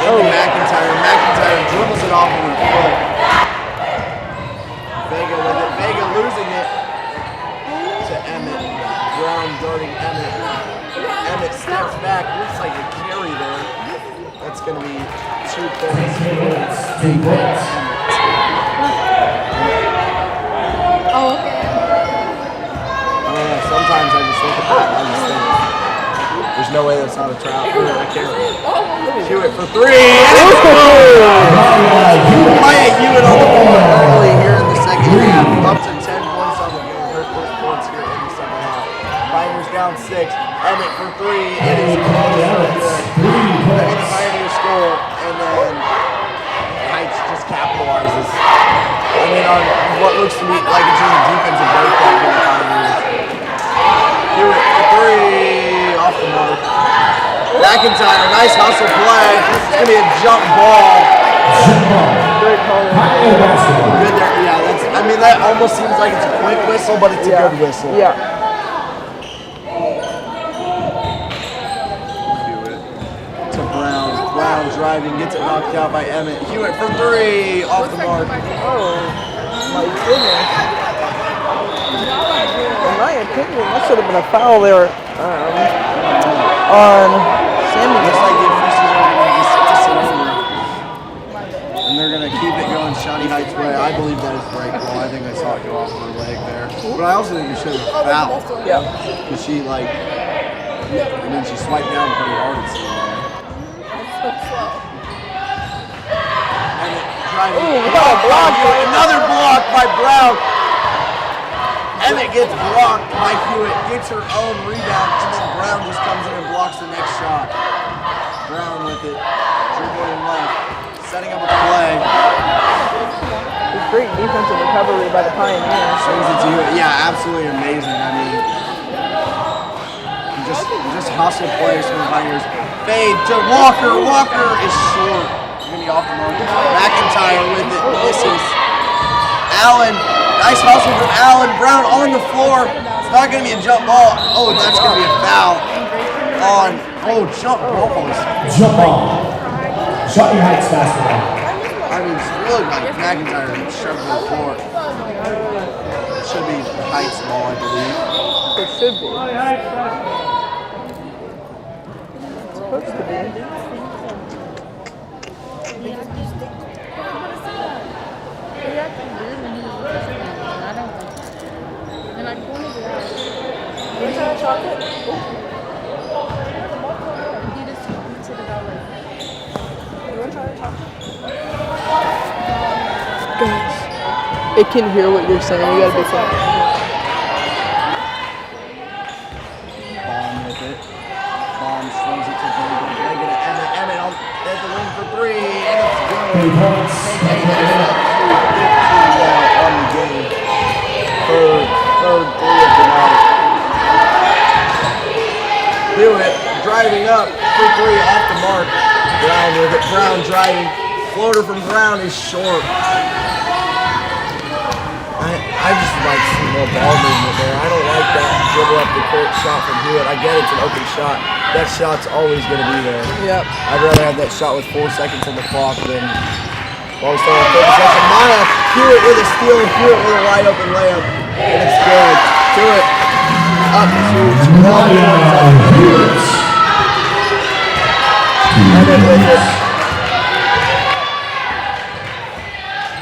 B: Into McIntyre. McIntyre dribbles it off with her foot. Vega with it. Vega losing it to Emmett. Brown darting Emmett. Emmett steps back. Looks like a carry there. That's going to be 2 points.
C: 2 points.
D: Oh, okay.
B: I don't know. Sometimes I just look at that and I just think, there's no way that's not a trap. A carry. Hewitt for 3. Maya Hewitt on the board early here in the second half. Up to 10 points on the game. Her first points here in the second half. Pioneers down 6. Emmett for 3. It is good. The Pioneers score, and then Heights just capitalizes. I mean, on what looks to me like it's just a defensive breakdown for the Pioneers. Hewitt for 3. Off the mark. McIntyre, nice hustle play. It's going to be a jump ball.
A: Great call.
B: Good there. Yeah, that's, I mean, that almost seems like it's a quick whistle, but it's a good whistle.
A: Yeah.
B: Hewitt to Brown. Brown driving, gets it knocked out by Emmett. Hewitt for 3. Off the mark.
A: Oh, my goodness. In my opinion, that should have been a foul there on Sammy.
B: Looks like the officials are going to just over. And they're going to keep it going Shawnee Heights way. I believe that is break ball. I think I saw it go off her leg there. But I also think it should have fouled.
A: Yeah.
B: Because she, like, and then she swiped down pretty hard and see there. Emmett driving.
A: Ooh, we got a block.
B: Another block by Brown. Emmett gets blocked by Hewitt, gets her own rebound, and then Brown just comes in and blocks the next shot. Brown with it, dribbling left, setting up a play.
A: It's great defensive recovery by the Pioneers.
B: Swings it to Hewitt. Yeah, absolutely amazing. I mean, just hustle plays from the Pioneers. Fade to Walker. Walker is short. He's going to be off the mark. McIntyre with it, misses. Allen. Nice hustle from Allen. Brown on the floor. It's not going to be a jump ball. Oh, that's going to be a foul on. Oh, jump ball.
C: Jump ball. Shawnee Heights basketball.
B: I mean, it's really like McIntyre shoved to the floor. It should be Heights ball, I believe.
A: It should be. It's supposed to be. Chocolate? Guys, it can hear what you're saying. You gotta be quiet.
B: Bomb with it. Bomb swings it to Vega. Vega to Emmett. Emmett at the wing for 3, and it's good.
C: 3 points.
B: On the game. Third 3 of the night. Hewitt driving up for 3 off the mark. Brown with it. Brown driving. Floater from Brown is short. I just like some more ball movement there. I don't like that dribble up the court shot from Hewitt. I get it's an open shot. That shot's always going to be there.
A: Yep.
B: I'd rather have that shot with 4 seconds on the clock than while we still have 30 seconds. Maya, Hewitt with a steal, Hewitt with a wide open layup. And it's good. To it. Up to 12 points. Emmett with it.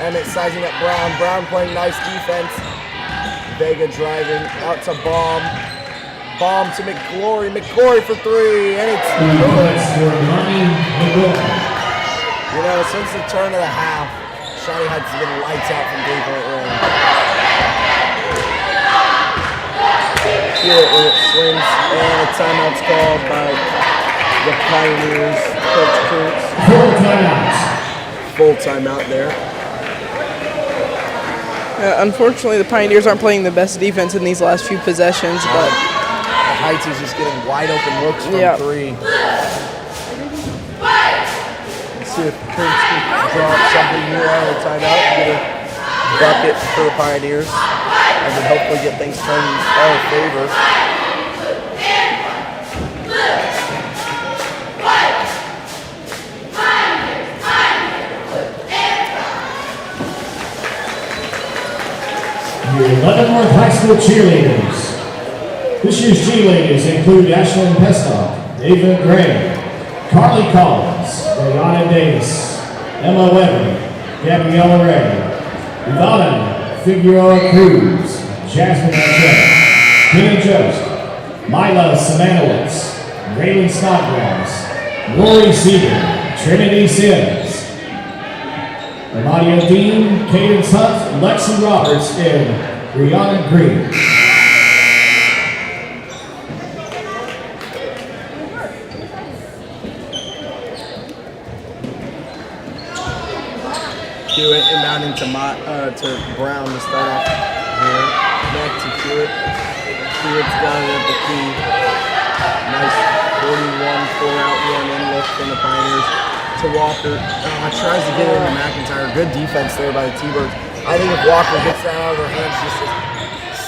B: Emmett sizing up Brown. Brown playing nice defense. Vega driving out to Bomb. Bomb to McGlory. McGlory for three, and it's good. You know, since the turn of the half, Shawnee had been lights out from three-point range. Hewitt when it swings, and a timeout's called by the Pioneers. Coach Kurtz. Full timeout there.
A: Unfortunately, the Pioneers aren't playing the best defense in these last few possessions, but
B: the Heights is just getting wide open looks from three. Let's see if Kurtz can draw up something here out of the timeout and get a bucket for the Pioneers, and then hopefully get things turned in our favor.
C: Your Leavenworth High School cheerleaders. This year's cheerleaders include Ashlyn Pestock, David Gray, Carly Collins, Brianna Davis, Emma Weber, Gabriella Ray, Ivana Figueroa Cruz, Jasmine Arquette, Kenny Joseph, Mila Samanowitz, Raylan Snodgrass, Lori Seeger, Trinity Sims, Amadio Dean, Cadence Hunt, Lexi Roberts, and Brianna Green.
B: Hewitt inbounding to Brown to start off here. Back to Hewitt. Hewitt's got it at the key. Nice 41 4-out one-in look from the Pioneers to Walker. Tries to get it into McIntyre. Good defense there by the T-Birds. I think if Walker gets that out of their hands just a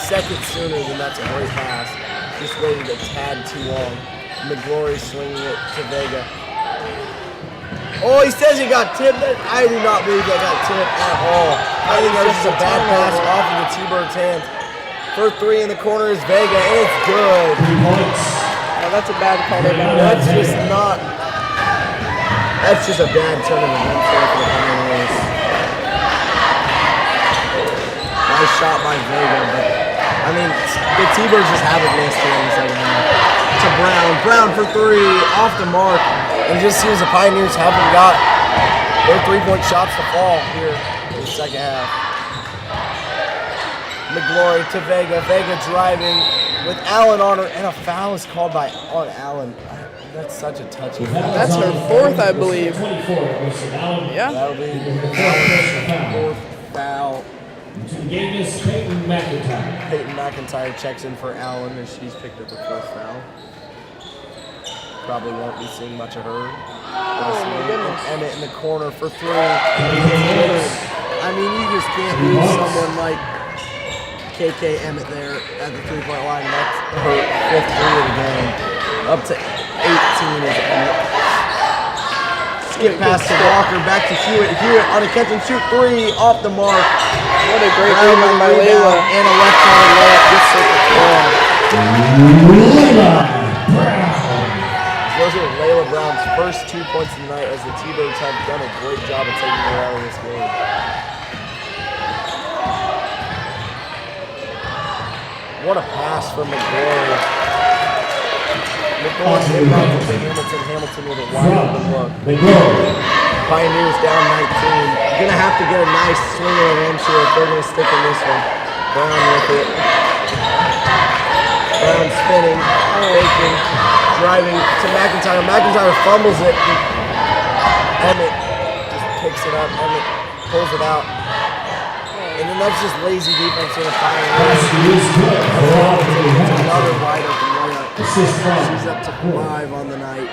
B: second sooner, then that's a great pass. Just waited a tad too long. McGlory swinging it to Vega. Oh, he says he got tipped. I do not believe that got tipped at all. I think that was just a bad pass off of the T-Bird's hands. For three in the corner is Vega, and it's good.
C: 3 points.
A: oh, that's a bad call.
B: That's just not. That's just a bad turn of events there for the Pioneers. Nice shot by Vega, but I mean, the T-Birds just haven't missed here in the second half. To Brown. Brown for three, off the mark. And it just seems the Pioneers haven't got their three-point shots to fall here in the second half. McGlory to Vega. Vega driving with Allen on her, and a foul is called on Allen. That's such a touchy foul.
A: That's her fourth, I believe.
C: 24,
A: Yeah.
B: That'll be Allen's fourth foul.
C: To the game is Peyton McIntyre.
B: Peyton McIntyre checks in for Allen as she's picked up her fourth foul. Probably won't be seeing much of her. Emmett in the corner for three. I mean, you just can't leave someone like KK Emmett there at the three-point line. That's her fifth three of the game. Up to 18 is Emmett. Skip pass to Walker, back to Hewitt. Hewitt on a catch and shoot three, off the mark.
A: What a great rebound by Layla.
B: And a left-handed layup gets it to Those are Layla Brown's first 2 points of the night, as the T-Birds have done a great job of taking her out of this game. What a pass from McGlory. McGlory inbounds to Hamilton. Hamilton with a wide open look. Pioneers down 19. Gonna have to get a nice swing of the rims here if they're gonna stick in this one. Brown with it. Brown spinning, faking. Driving to McIntyre. McIntyre fumbles it. Emmett just picks it up. Emmett pulls it out. And then that's just lazy defense for the Pioneers. Another wide open layup. She's up to 5 on the night.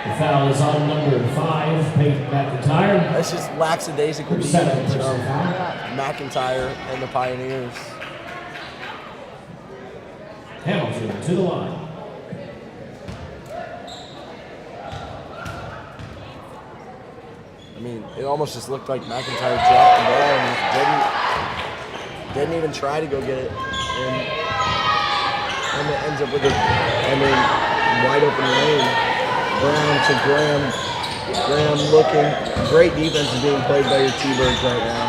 C: The foul is on number 5, Peyton McIntyre.
B: That's just lackadaisical defense from McIntyre and the Pioneers.
C: Hamilton to the line.
B: I mean, it almost just looked like McIntyre dropped the ball and just didn't even try to go get it. And it ends up with wide open lane. Brown to Graham. Graham looking. Great defense is being played by your T-Birds right now.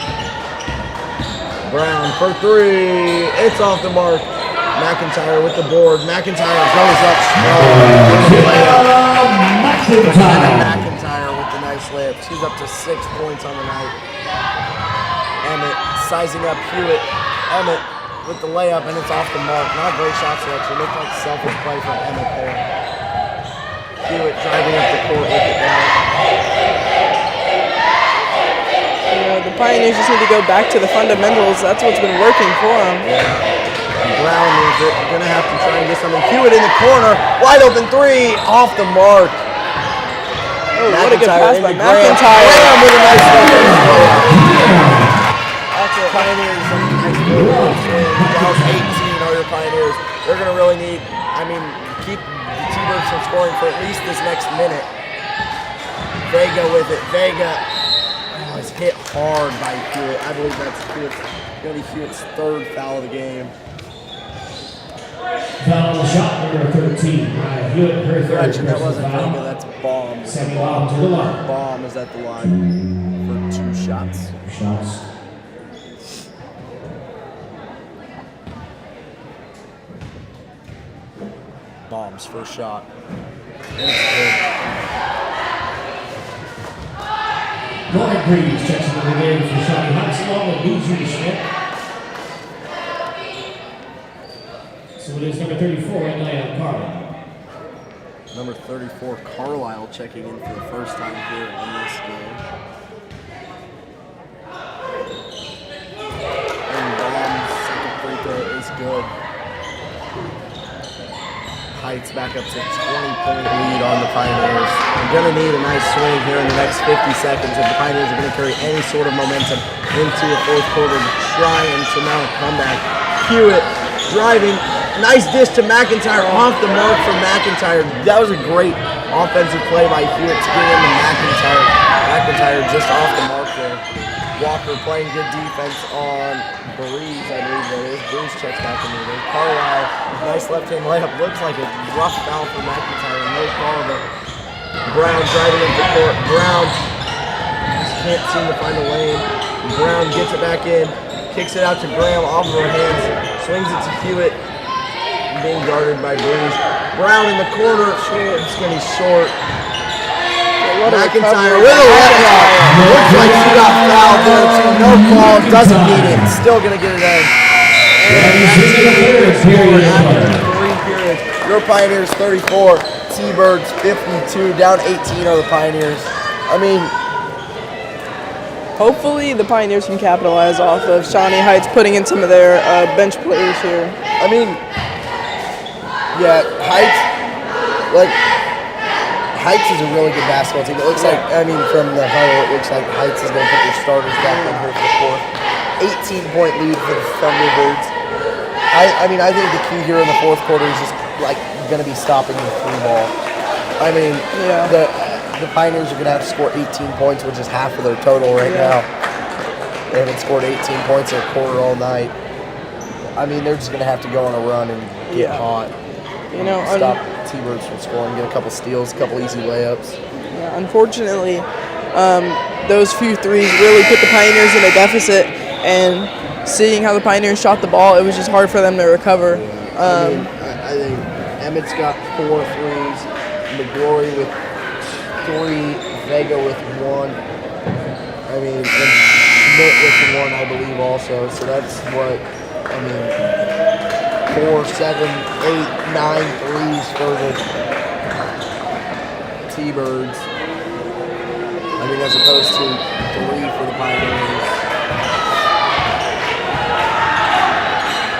B: Brown for three. It's off the mark. McIntyre with the board. McIntyre goes up strong. McIntyre with the nice layup. She's up to 6 points on the night. Emmett sizing up Hewitt. Emmett with the layup, and it's off the mark. Not great shot selection. Looked like selfish play from Emmett there. Hewitt driving up the court with it down.
A: The Pioneers just need to go back to the fundamentals. That's what's been working for them.
B: Yeah. Brown is going to have to try and get something. Hewitt in the corner. Wide open three. Off the mark.
A: Oh, what a good pass by McIntyre.
B: Graham with a nice layup. That's it. Pioneers. Nice down 18 are your Pioneers. They're going to really need, keep the T-Birds from scoring for at least this next minute. Vega with it. Vega is hit hard by Hewitt. I believe that's going to be Hewitt's third foul of the game.
C: Foul on the shot, number 13. Hewitt, her third.
B: Correction, that wasn't Vega, that's Bomb.
C: Second foul to the line.
B: Bomb is at the line for 2 shots.
C: Shots.
B: Bomb's first shot. And it's good.
C: Lauren Breeze checks into the game for Shawnee Heights along with Luigi Schmidt. So it is number 34, Atlanta Carlisle.
B: Number 34, Carlisle checking in for the first time here in this game. And Bomb's second free throw is good. Heights back up to 20-point lead on the Pioneers. You're going to need a nice swing here in the next 50 seconds if the Pioneers are going to carry any sort of momentum into the fourth quarter to try and surmount a comeback. Hewitt driving. Nice dish to McIntyre, off the mark from McIntyre. That was a great offensive play by Hewitt to get into McIntyre. McIntyre just off the mark there. Walker playing good defense on Breeze, I believe that is. Breeze checks back into there. Carlisle, nice left-hand layup. Looks like a rough foul for McIntyre. No call, but Brown driving up the court. Brown just can't seem to find a lane. Brown gets it back in, kicks it out to Graham off of her hands, swings it to Hewitt. Being guarded by Breeze. Brown in the corner. It's going to be short. McIntyre with a layup. Looks like she got fouled there too. No call. Doesn't need it. Still going to get it in. And your Pioneers 34. T-Birds 52. Down 18 are the Pioneers.
A: Hopefully the Pioneers can capitalize off of Shawnee Heights putting in some of their bench players here.
B: Yeah, Heights is a really good basketball team. It looks like, from the huddle, it looks like Heights is going to put their starters back in here for the fourth. 18-point lead for the Thunderbirds. I think the key here in the fourth quarter is just, going to be stopping the free ball. The Pioneers are going to have to score 18 points, which is half of their total right now. They haven't scored 18 points in a quarter all night. They're just going to have to go on a run and get hot. Stop T-Birds from scoring, get a couple steals, a couple easy layups.
A: Yeah, unfortunately, those few threes really put the Pioneers in a deficit, and seeing how the Pioneers shot the ball, it was just hard for them to recover.
B: I think Emmett's got 4 threes, McGlory with 3, Vega with 1, and Schmidt with 1, I believe, also. So that's what, 4, 7, 8, 9 threes for the T-Birds. As opposed to 3 for the Pioneers.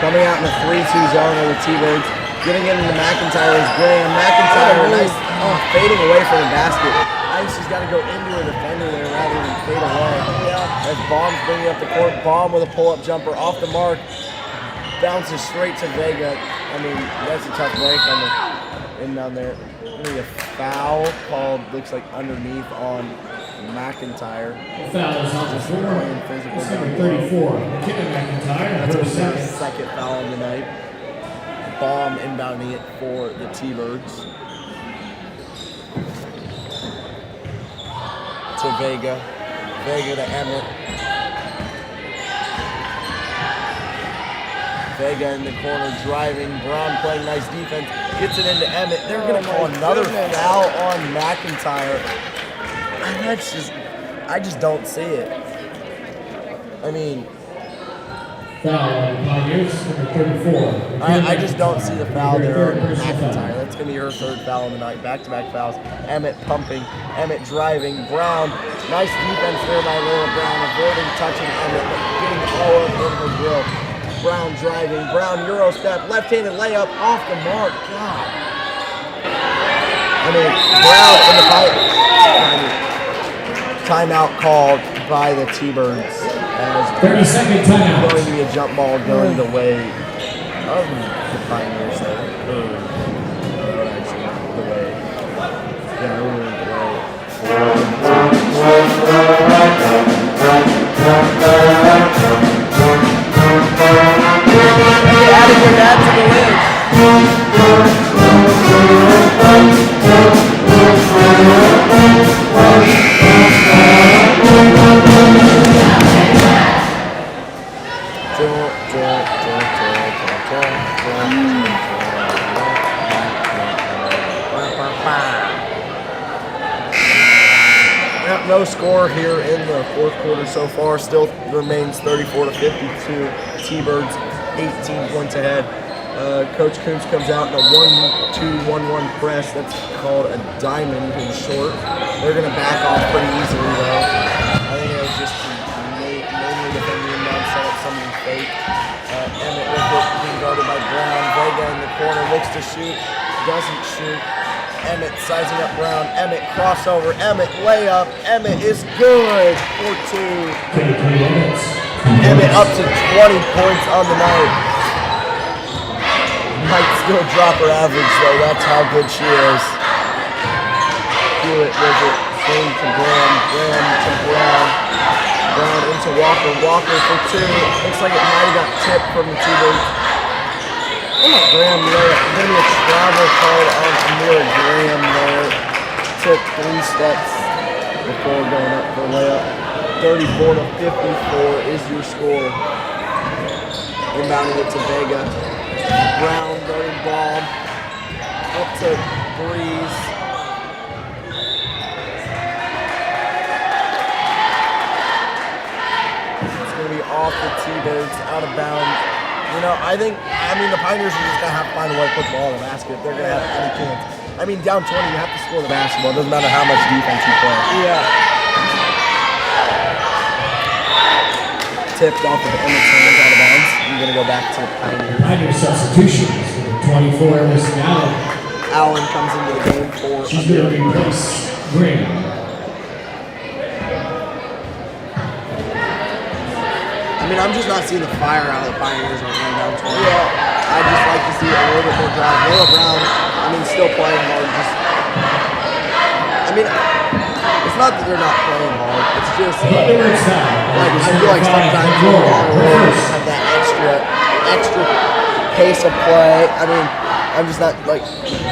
B: Coming out in the 3-2 zone of the T-Birds. Getting it into McIntyre is Graham. McIntyre, nice fading away from the basket. She's got to go into her defender there rather than fade away. As Bomb's bringing up the court. Bomb with a pull-up jumper off the mark. Bounces straight to Vega. That's a tough break on the in down there. A foul called, looks like underneath on McIntyre.
C: The foul is on the floor. It's number 34, McIntyre.
B: That's her second foul of the night. Bomb inbounding it for the T-Birds. to Vega. Vega to Emmett. Vega in the corner driving. Brown playing nice defense. Gets it into Emmett. They're going to call another foul on McIntyre. And that's just, I just don't see it. I mean,
C: Foul on the Pioneers, number 34.
B: I just don't see the foul there on McIntyre. That's going to be her third foul on the night. Back-to-back fouls. Emmett pumping. Emmett driving. Brown. Nice defense there by Lola Brown. Avoiding touching Emmett. Getting all up in her grill. Brown driving. Brown Euro step. Left-handed layup off the mark. God. I mean, Brown in the timeout called by the T-Birds.
C: 30-second timeout.
B: Going to be a jump ball going the way of the Pioneers there. Actually, the way. Yeah, we're going the way. Hey, adding your dad to the list. No score here in the fourth quarter so far. Still remains 34-52. T-Birds 18 points ahead. Coach Coombs comes out in a 1-2-1-1 press. That's called a diamond in short. They're going to back off pretty easily though. I think it was just mainly defending inbound, set up something fake. Emmett with it, being guarded by Brown. Vega in the corner, looks to shoot, doesn't shoot. Emmett sizing up Brown. Emmett crossover. Emmett layup. Emmett is good for 2. Emmett up to 20 points on the night. Might still drop her average though. That's how good she is. Hewitt with it. Swing to Graham. Graham to Brown. Brown into Walker. Walker for 2. Looks like it might have got tipped from the T-Birds. Graham layup. Then a travel called on Amira Graham there. Took 3 steps before going up for a layup. 34-54 is your score. Inbounding it to Vega. Brown guarding ball. Up to Breeze. It's going to be off the T-Birds, out of bounds. You know, I mean, the Pioneers are just going to have to find a way to put the ball in the basket if they're going to have any chance. I mean, down 20, you have to score the basketball. It doesn't matter how much defense you play.
A: Yeah.
B: Tipped off of the Emmett's hands out of bounds. I'm going to go back to the Pioneers.
C: Pioneer substitutions. 24, Miss Allen.
B: Allen comes into the game for...
C: She's going to replace Graham.
B: I mean, I'm just not seeing the fire out of the Pioneers right now down 20. Yeah. I'd just like to see a little bit more drive. Lola Brown, I mean, still playing hard. I mean, it's not that they're not playing hard. It's just, like, I feel like sometimes they have that extra pace of play. I mean, I'm just not, like,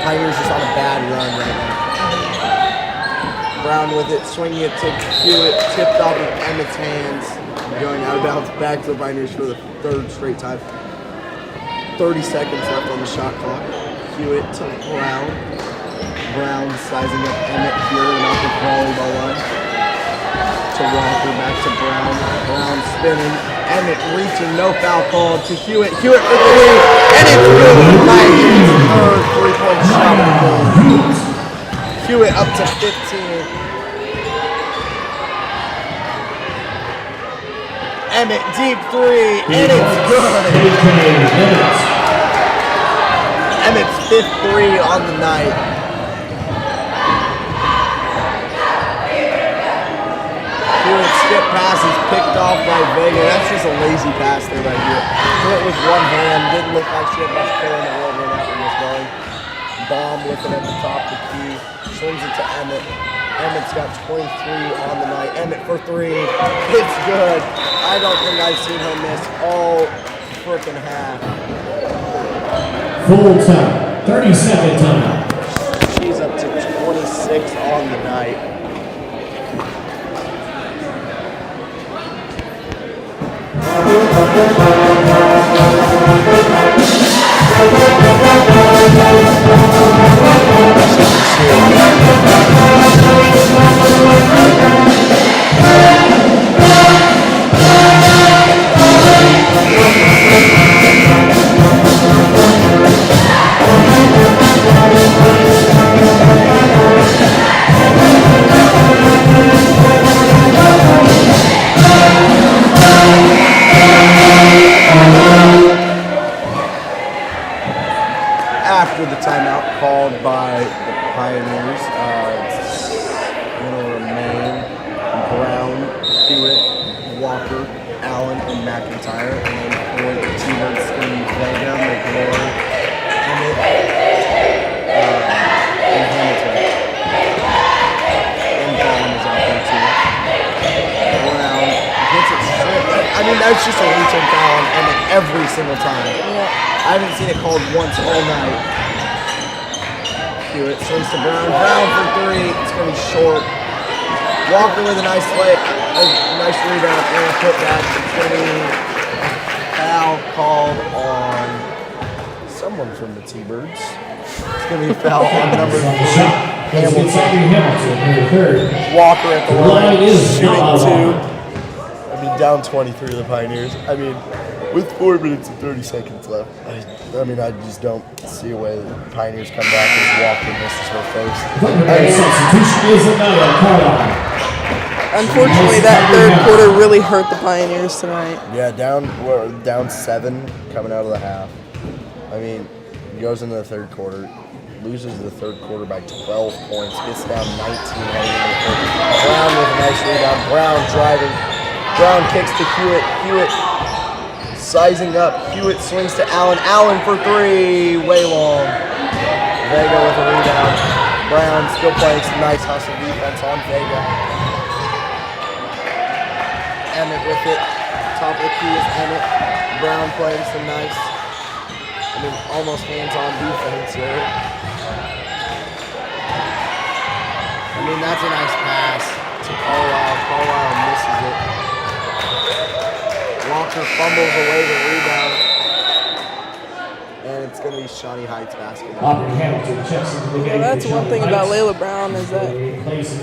B: Pioneers just on a bad run right now. Brown with it, swinging it to Hewitt, tipped off of Emmett's hands. Going out of bounds back to the Pioneers for the 3rd straight time. 30 seconds left on the shot clock. Hewitt to Brown. Brown sizing up Emmett here and off the volleyball line. To Walker, back to Brown. Brown spinning. Emmett reaching, no foul called to Hewitt. Hewitt for 3, and it's good. Pioneers' third 3-point shot. Hewitt up to 15. Emmett, deep 3, and it's good. Emmett's 5th 3 on the night. Hewitt skip passes picked off by Vega. That's just a lazy pass there right here. Hit with one hand. Didn't look like she had much care in the world where that one was going. Bomb with it at the top of the key. Swings it to Emmett. Emmett's got 23 on the night. Emmett for 3. It's good. I don't think I've seen her miss all frickin' half.
C: Full time. 30-second time.
B: She's up to 26 on the night. with the timeout called by the Pioneers. It's going to remain Brown, Hewitt, Walker, Allen, and McIntyre. And then for the T-Birds, it's going to be Vega, McGlory, Emmett, and Hamilton. And Vaughn is out there too. Brown gets it stripped. I mean, that's just a reach and foul on Emmett every single time.
A: Yeah.
B: I haven't seen it called once all night. Hewitt swings to Brown. Brown for three. It's going to be short. Walker with a nice layup, a nice rebound, and a putback. It's going to be a foul called on someone from the T-Birds. It's going to be a foul on number 3.
C: Hamilton.
B: Walker at the line, shooting 2.
C: I
B: mean, down 23 to the Pioneers. I mean, with 4 minutes and 30 seconds left, I just don't see a way that the Pioneers come back as Walker misses her first.
C: Substitution is another call.
A: Unfortunately, that third quarter really hurt the Pioneers tonight.
B: Yeah, down 7 coming out of the half. I mean, goes into the third quarter, loses the third quarter by 12 points, gets down 19 heading into the third. Brown with a nice rebound. Brown driving. Brown kicks to Hewitt. Hewitt sizing up. Hewitt swings to Allen. Allen for 3. Way long. Vega with a rebound. Brown still playing some nice hustle defense on Vega. Emmett with it. Top of the key is Emmett. Brown playing some nice, almost hands-on defense here. That's a nice pass to Carlisle. Carlisle misses it. Walker fumbles away the rebound. And it's going to be Shawnee Heights basketball.
A: Yeah, that's one thing about Layla Brown is that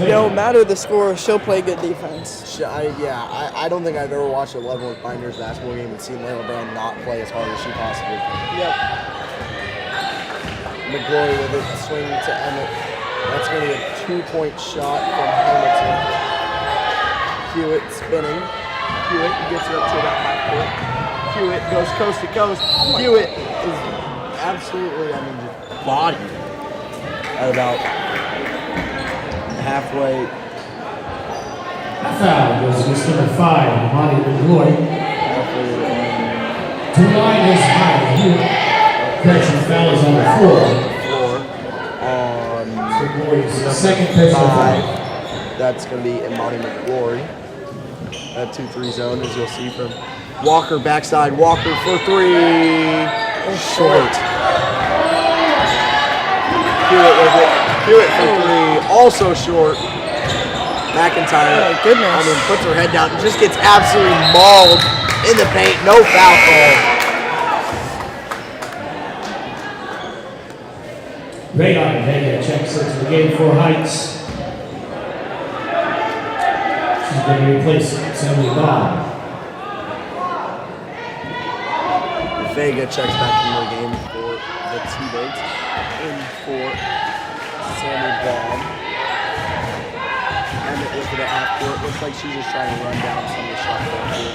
A: no matter the score, she'll play good defense.
B: I don't think I've ever watched a Leavenworth Pioneers basketball game and seen Layla Brown not play as hard as she possibly can.
A: Yep.
B: McGlory with it, swing to Emmett. That's going to be a 2-point shot from Hamilton. Hewitt spinning. Hewitt gets it up to about half court. Hewitt goes coast to coast. Hewitt is absolutely, just bodied at about halfway.
C: Foul goes against number 5, Monty McGlory. To the line is Hewitt. Correction, foul is on the floor. Second personal foul.
B: That's going to be Imani McGlory. That 2-3 zone, as you'll see from Walker backside. Walker for 3. Short. Hewitt with it. Hewitt for 3. Also short. McIntyre.
A: Oh, goodness.
B: Puts her head down and just gets absolutely mauled in the paint. No foul call.
C: Vega checks into the game for Heights. She's going to replace Sammy Vaughn.
B: Vega checks back into the game for the T-Birds. In for Sammy Vaughn. Emmett with it at half court. Looks like she's just trying to run down some of the shot clock here.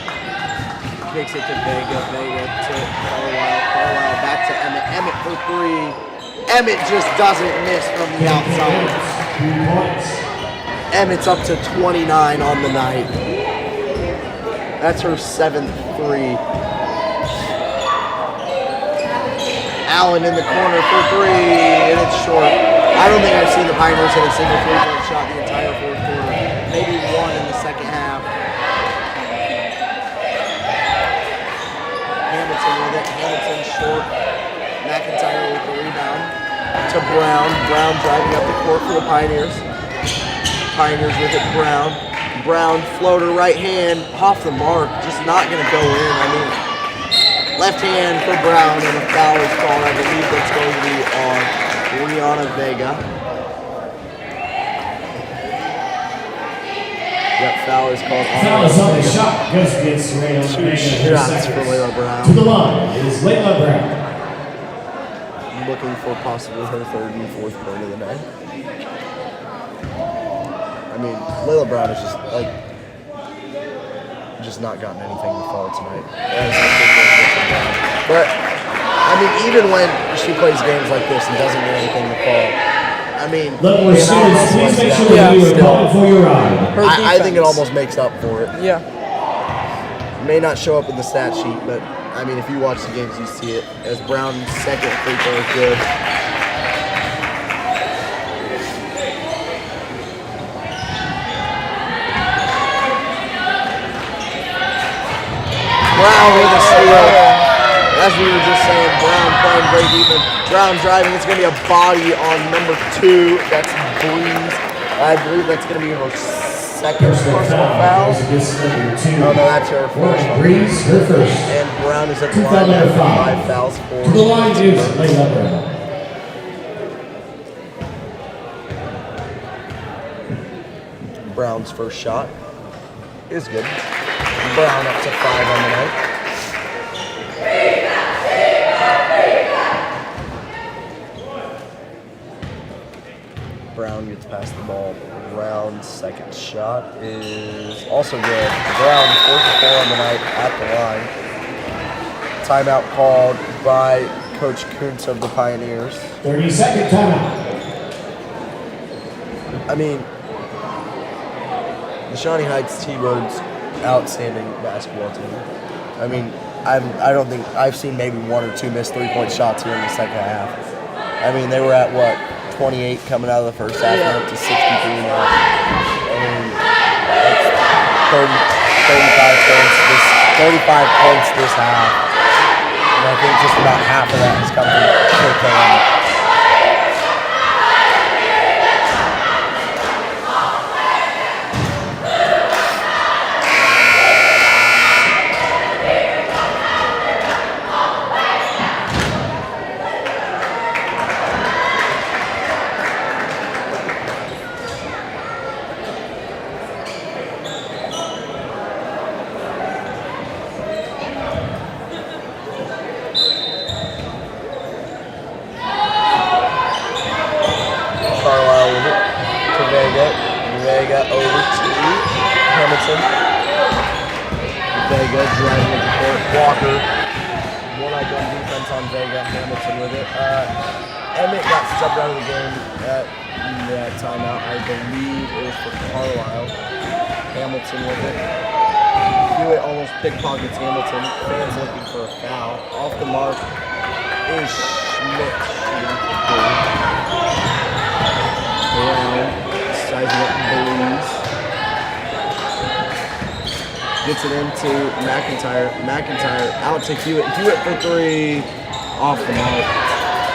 B: Kicks it to Vega. Vega to Carlisle. Carlisle back to Emmett. Emmett for 3. Emmett just doesn't miss from the outside. Emmett's up to 29 on the night. That's her 7th 3. Allen in the corner for 3, and it's short. I don't think I've seen the Pioneers hit a single 3-point shot the entire fourth quarter. Maybe one in the second half. Hamilton with it. Hamilton short. McIntyre with the rebound to Brown. Brown driving up the court for the Pioneers. Pioneers with it. Brown. Brown floater right hand off the mark. Just not going to go in. Left hand for Brown, and a foul is called. I believe that's going to be on Rihanna Vega. That foul is called on.
C: Foul is on the shot. Goes against Layla.
B: 2 shots for Layla Brown.
C: To the line is Layla Brown.
B: Looking for possibly her 3rd and 4th point of the night. Layla Brown is just not gotten anything to fall tonight. But I mean, even when she plays games like this and doesn't get anything to fall, I mean,
C: Level students, please make sure that you are calling for your ride.
B: I think it almost makes up for it.
A: Yeah.
B: It may not show up in the stat sheet, but I mean, if you watch the games, you see it. As Brown's second free throw is good. Brown with a steal. As we were just saying, Brown playing great defense. Brown driving. It's going to be a body on number 2. That's Breeze. I believe that's going to be her second personal foul. Oh, no, that's her first one.
C: Breeze, her first.
B: And Brown is at the line after 5 fouls for.
C: To the line is Layla Brown.
B: Brown's first shot is good. Brown up to 5 on the night. Brown gets past the ball. Brown's second shot is also good. Brown 4 for 4 on the night at the line. Timeout called by Coach Kuntz of the Pioneers.
C: 30-second timeout.
B: I mean, the Shawnee Heights T-Birds outstanding basketball team. I mean, I don't think I've seen maybe 1 or 2 missed 3-point shots here in the second half. I mean, they were at what, 28 coming out of the first half, and up to 63 now. I mean, that's 35 points this half, and I think just about half of that has come from KKM. Vega over to Hamilton. Vega driving into court. Walker. One-eye gun defense on Vega. Hamilton with it. Emmett got subbed out of the game at that timeout. I believe it was for Carlisle. Hamilton with it. Hewitt almost pickpockets Hamilton. Fans looking for a foul. Off the mark is Schmidt shooting for goal. Brown sizing up Belize. Gets it into McIntyre. McIntyre out to Hewitt. Hewitt for 3 off the mark.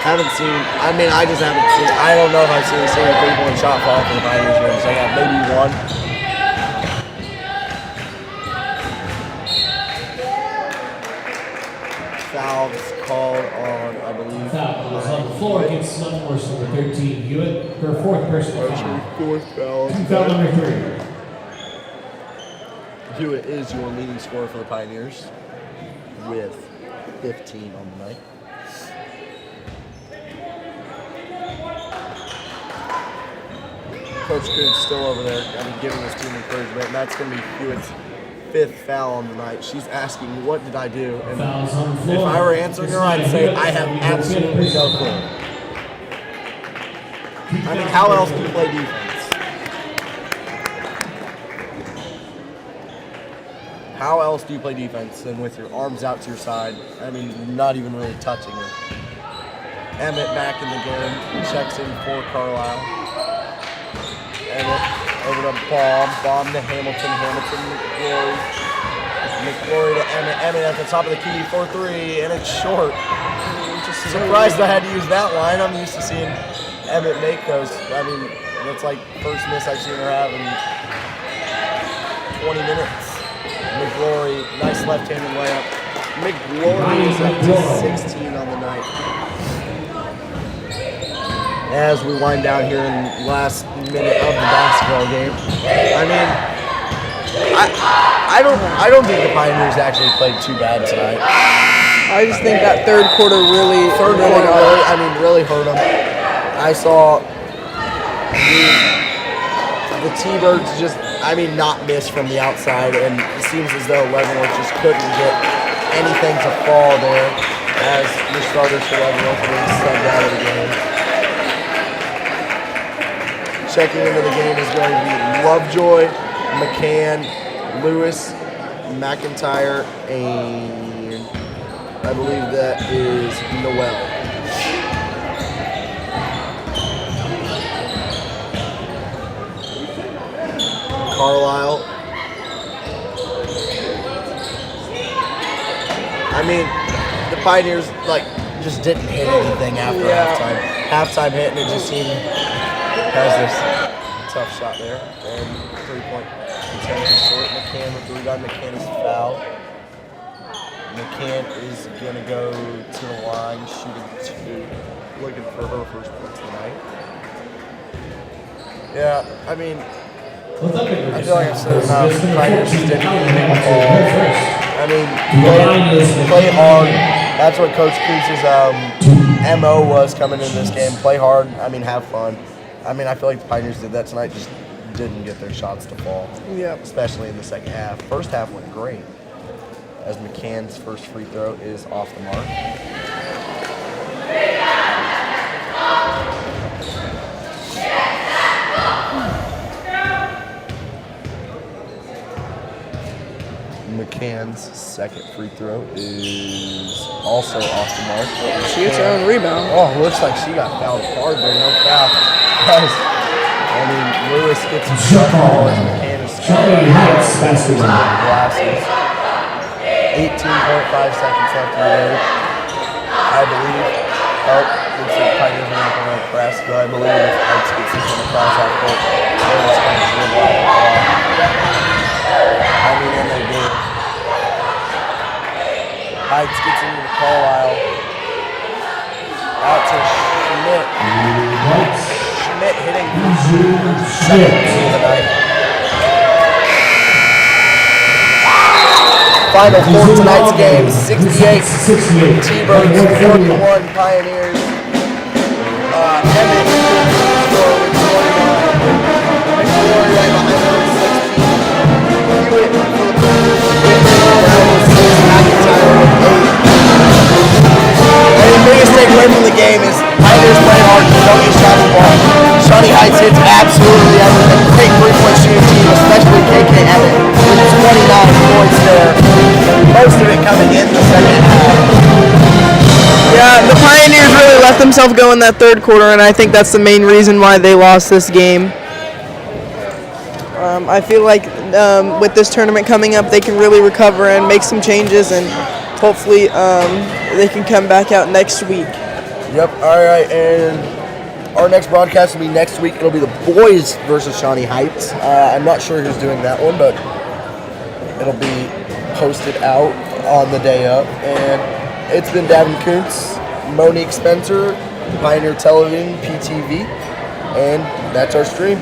B: Haven't seen, I mean, I just haven't seen, I don't know if I've seen a single 3-point shot fall for the Pioneers here in the second half. Maybe one. Fouls called on, I believe.
C: Foul is on the floor against Leavenworth number 13, Hewitt, her 4th personal foul.
B: 4th foul.
C: Foul number 3.
B: Hewitt is your leading scorer for the Pioneers with 15 on the night. Coach Kuntz still over there, giving his team encouragement, and that's going to be Hewitt's 5th foul on the night. She's asking, what did I do? And if I were answering her, I'd say, I have absolutely no clue. I mean, how else do you play defense? How else do you play defense than with your arms out to your side? I mean, not even really touching her. Emmett back in the game, checks in for Carlisle. Emmett over to Bomb to Hamilton, McGlory. McGlory to Emmett, Emmett at the top of the key for 3, and it's short. Just surprised I had to use that line. I'm used to seeing Emmett make those. I mean, that's like first miss I've seen her have in 20 minutes. McGlory, nice left-handed layup. McGlory is up to 16 on the night. As we wind down here in the last minute of the basketball game, I mean, I don't think the Pioneers actually played too bad tonight.
A: I just think that third quarter really hurt
B: them. I saw the T-Birds just, not miss from the outside, and it seems as though Leavenworth just couldn't get anything to fall there. as the starters for Leavenworth are being subbed out of the game. Checking into the game is going to be Lovejoy, McCann, Lewis, McIntyre, and I believe that is Noel. Carlisle. I mean, the Pioneers just didn't hit anything after halftime. Halftime hit, and it just seemed has this tough shot there, and 3-point contention short. McCann with the rebound. McCann is fouled. McCann is going to go to the line, shooting 2, looking for her first points tonight. Yeah, I mean, I feel like I've said enough. Pioneers just didn't hit the ball. I mean, play hard. That's what Coach Kuntz's MO was coming in this game. Play hard. I mean, have fun. I mean, I feel like the Pioneers did that tonight. Just didn't get their shots to fall. Yep. Especially in the second half. First half went great, as McCann's first free throw is off the mark. McCann's second free throw is also off the mark.
A: She gets her own rebound.
B: Oh, looks like she got fouled hard there. No foul. Guys, I mean, Lewis gets a shot ball as McCann is
C: Shawnee Heights basketball.
B: Glasses. 18.5 seconds left in the game. I believe. Oh, looks like Pioneers are going to press, but I believe if Heights gets this one across half court, they're just going to dribble out the ball. I mean, and they did. Heights gets into the Carlisle. Out to Schmidt. Schmidt hitting second of the night. Final for tonight's game, 68. T-Birds, 41 Pioneers. Emmett score with 29. McCoy right behind him with 16. Hewitt for the McIntyre with 8. The biggest takeaway from the game is Pioneers play hard, don't get shots the ball. Shawnee Heights hits absolutely everything. Great three-point shooting team, especially KK Emmett with 29 points there. Most of it coming in the second half.
A: Yeah, the Pioneers really let themselves go in that third quarter, and I think that's the main reason why they lost this game. I feel like with this tournament coming up, they can really recover and make some changes, and hopefully they can come back out next week.
B: Yep, all right, and our next broadcast will be next week. It'll be the boys versus Shawnee Heights. I'm not sure who's doing that one, but it'll be posted out on the day of. And it's been Davin Kuntz, Monique Spencer, Pioneer Television, PTV, and that's our stream.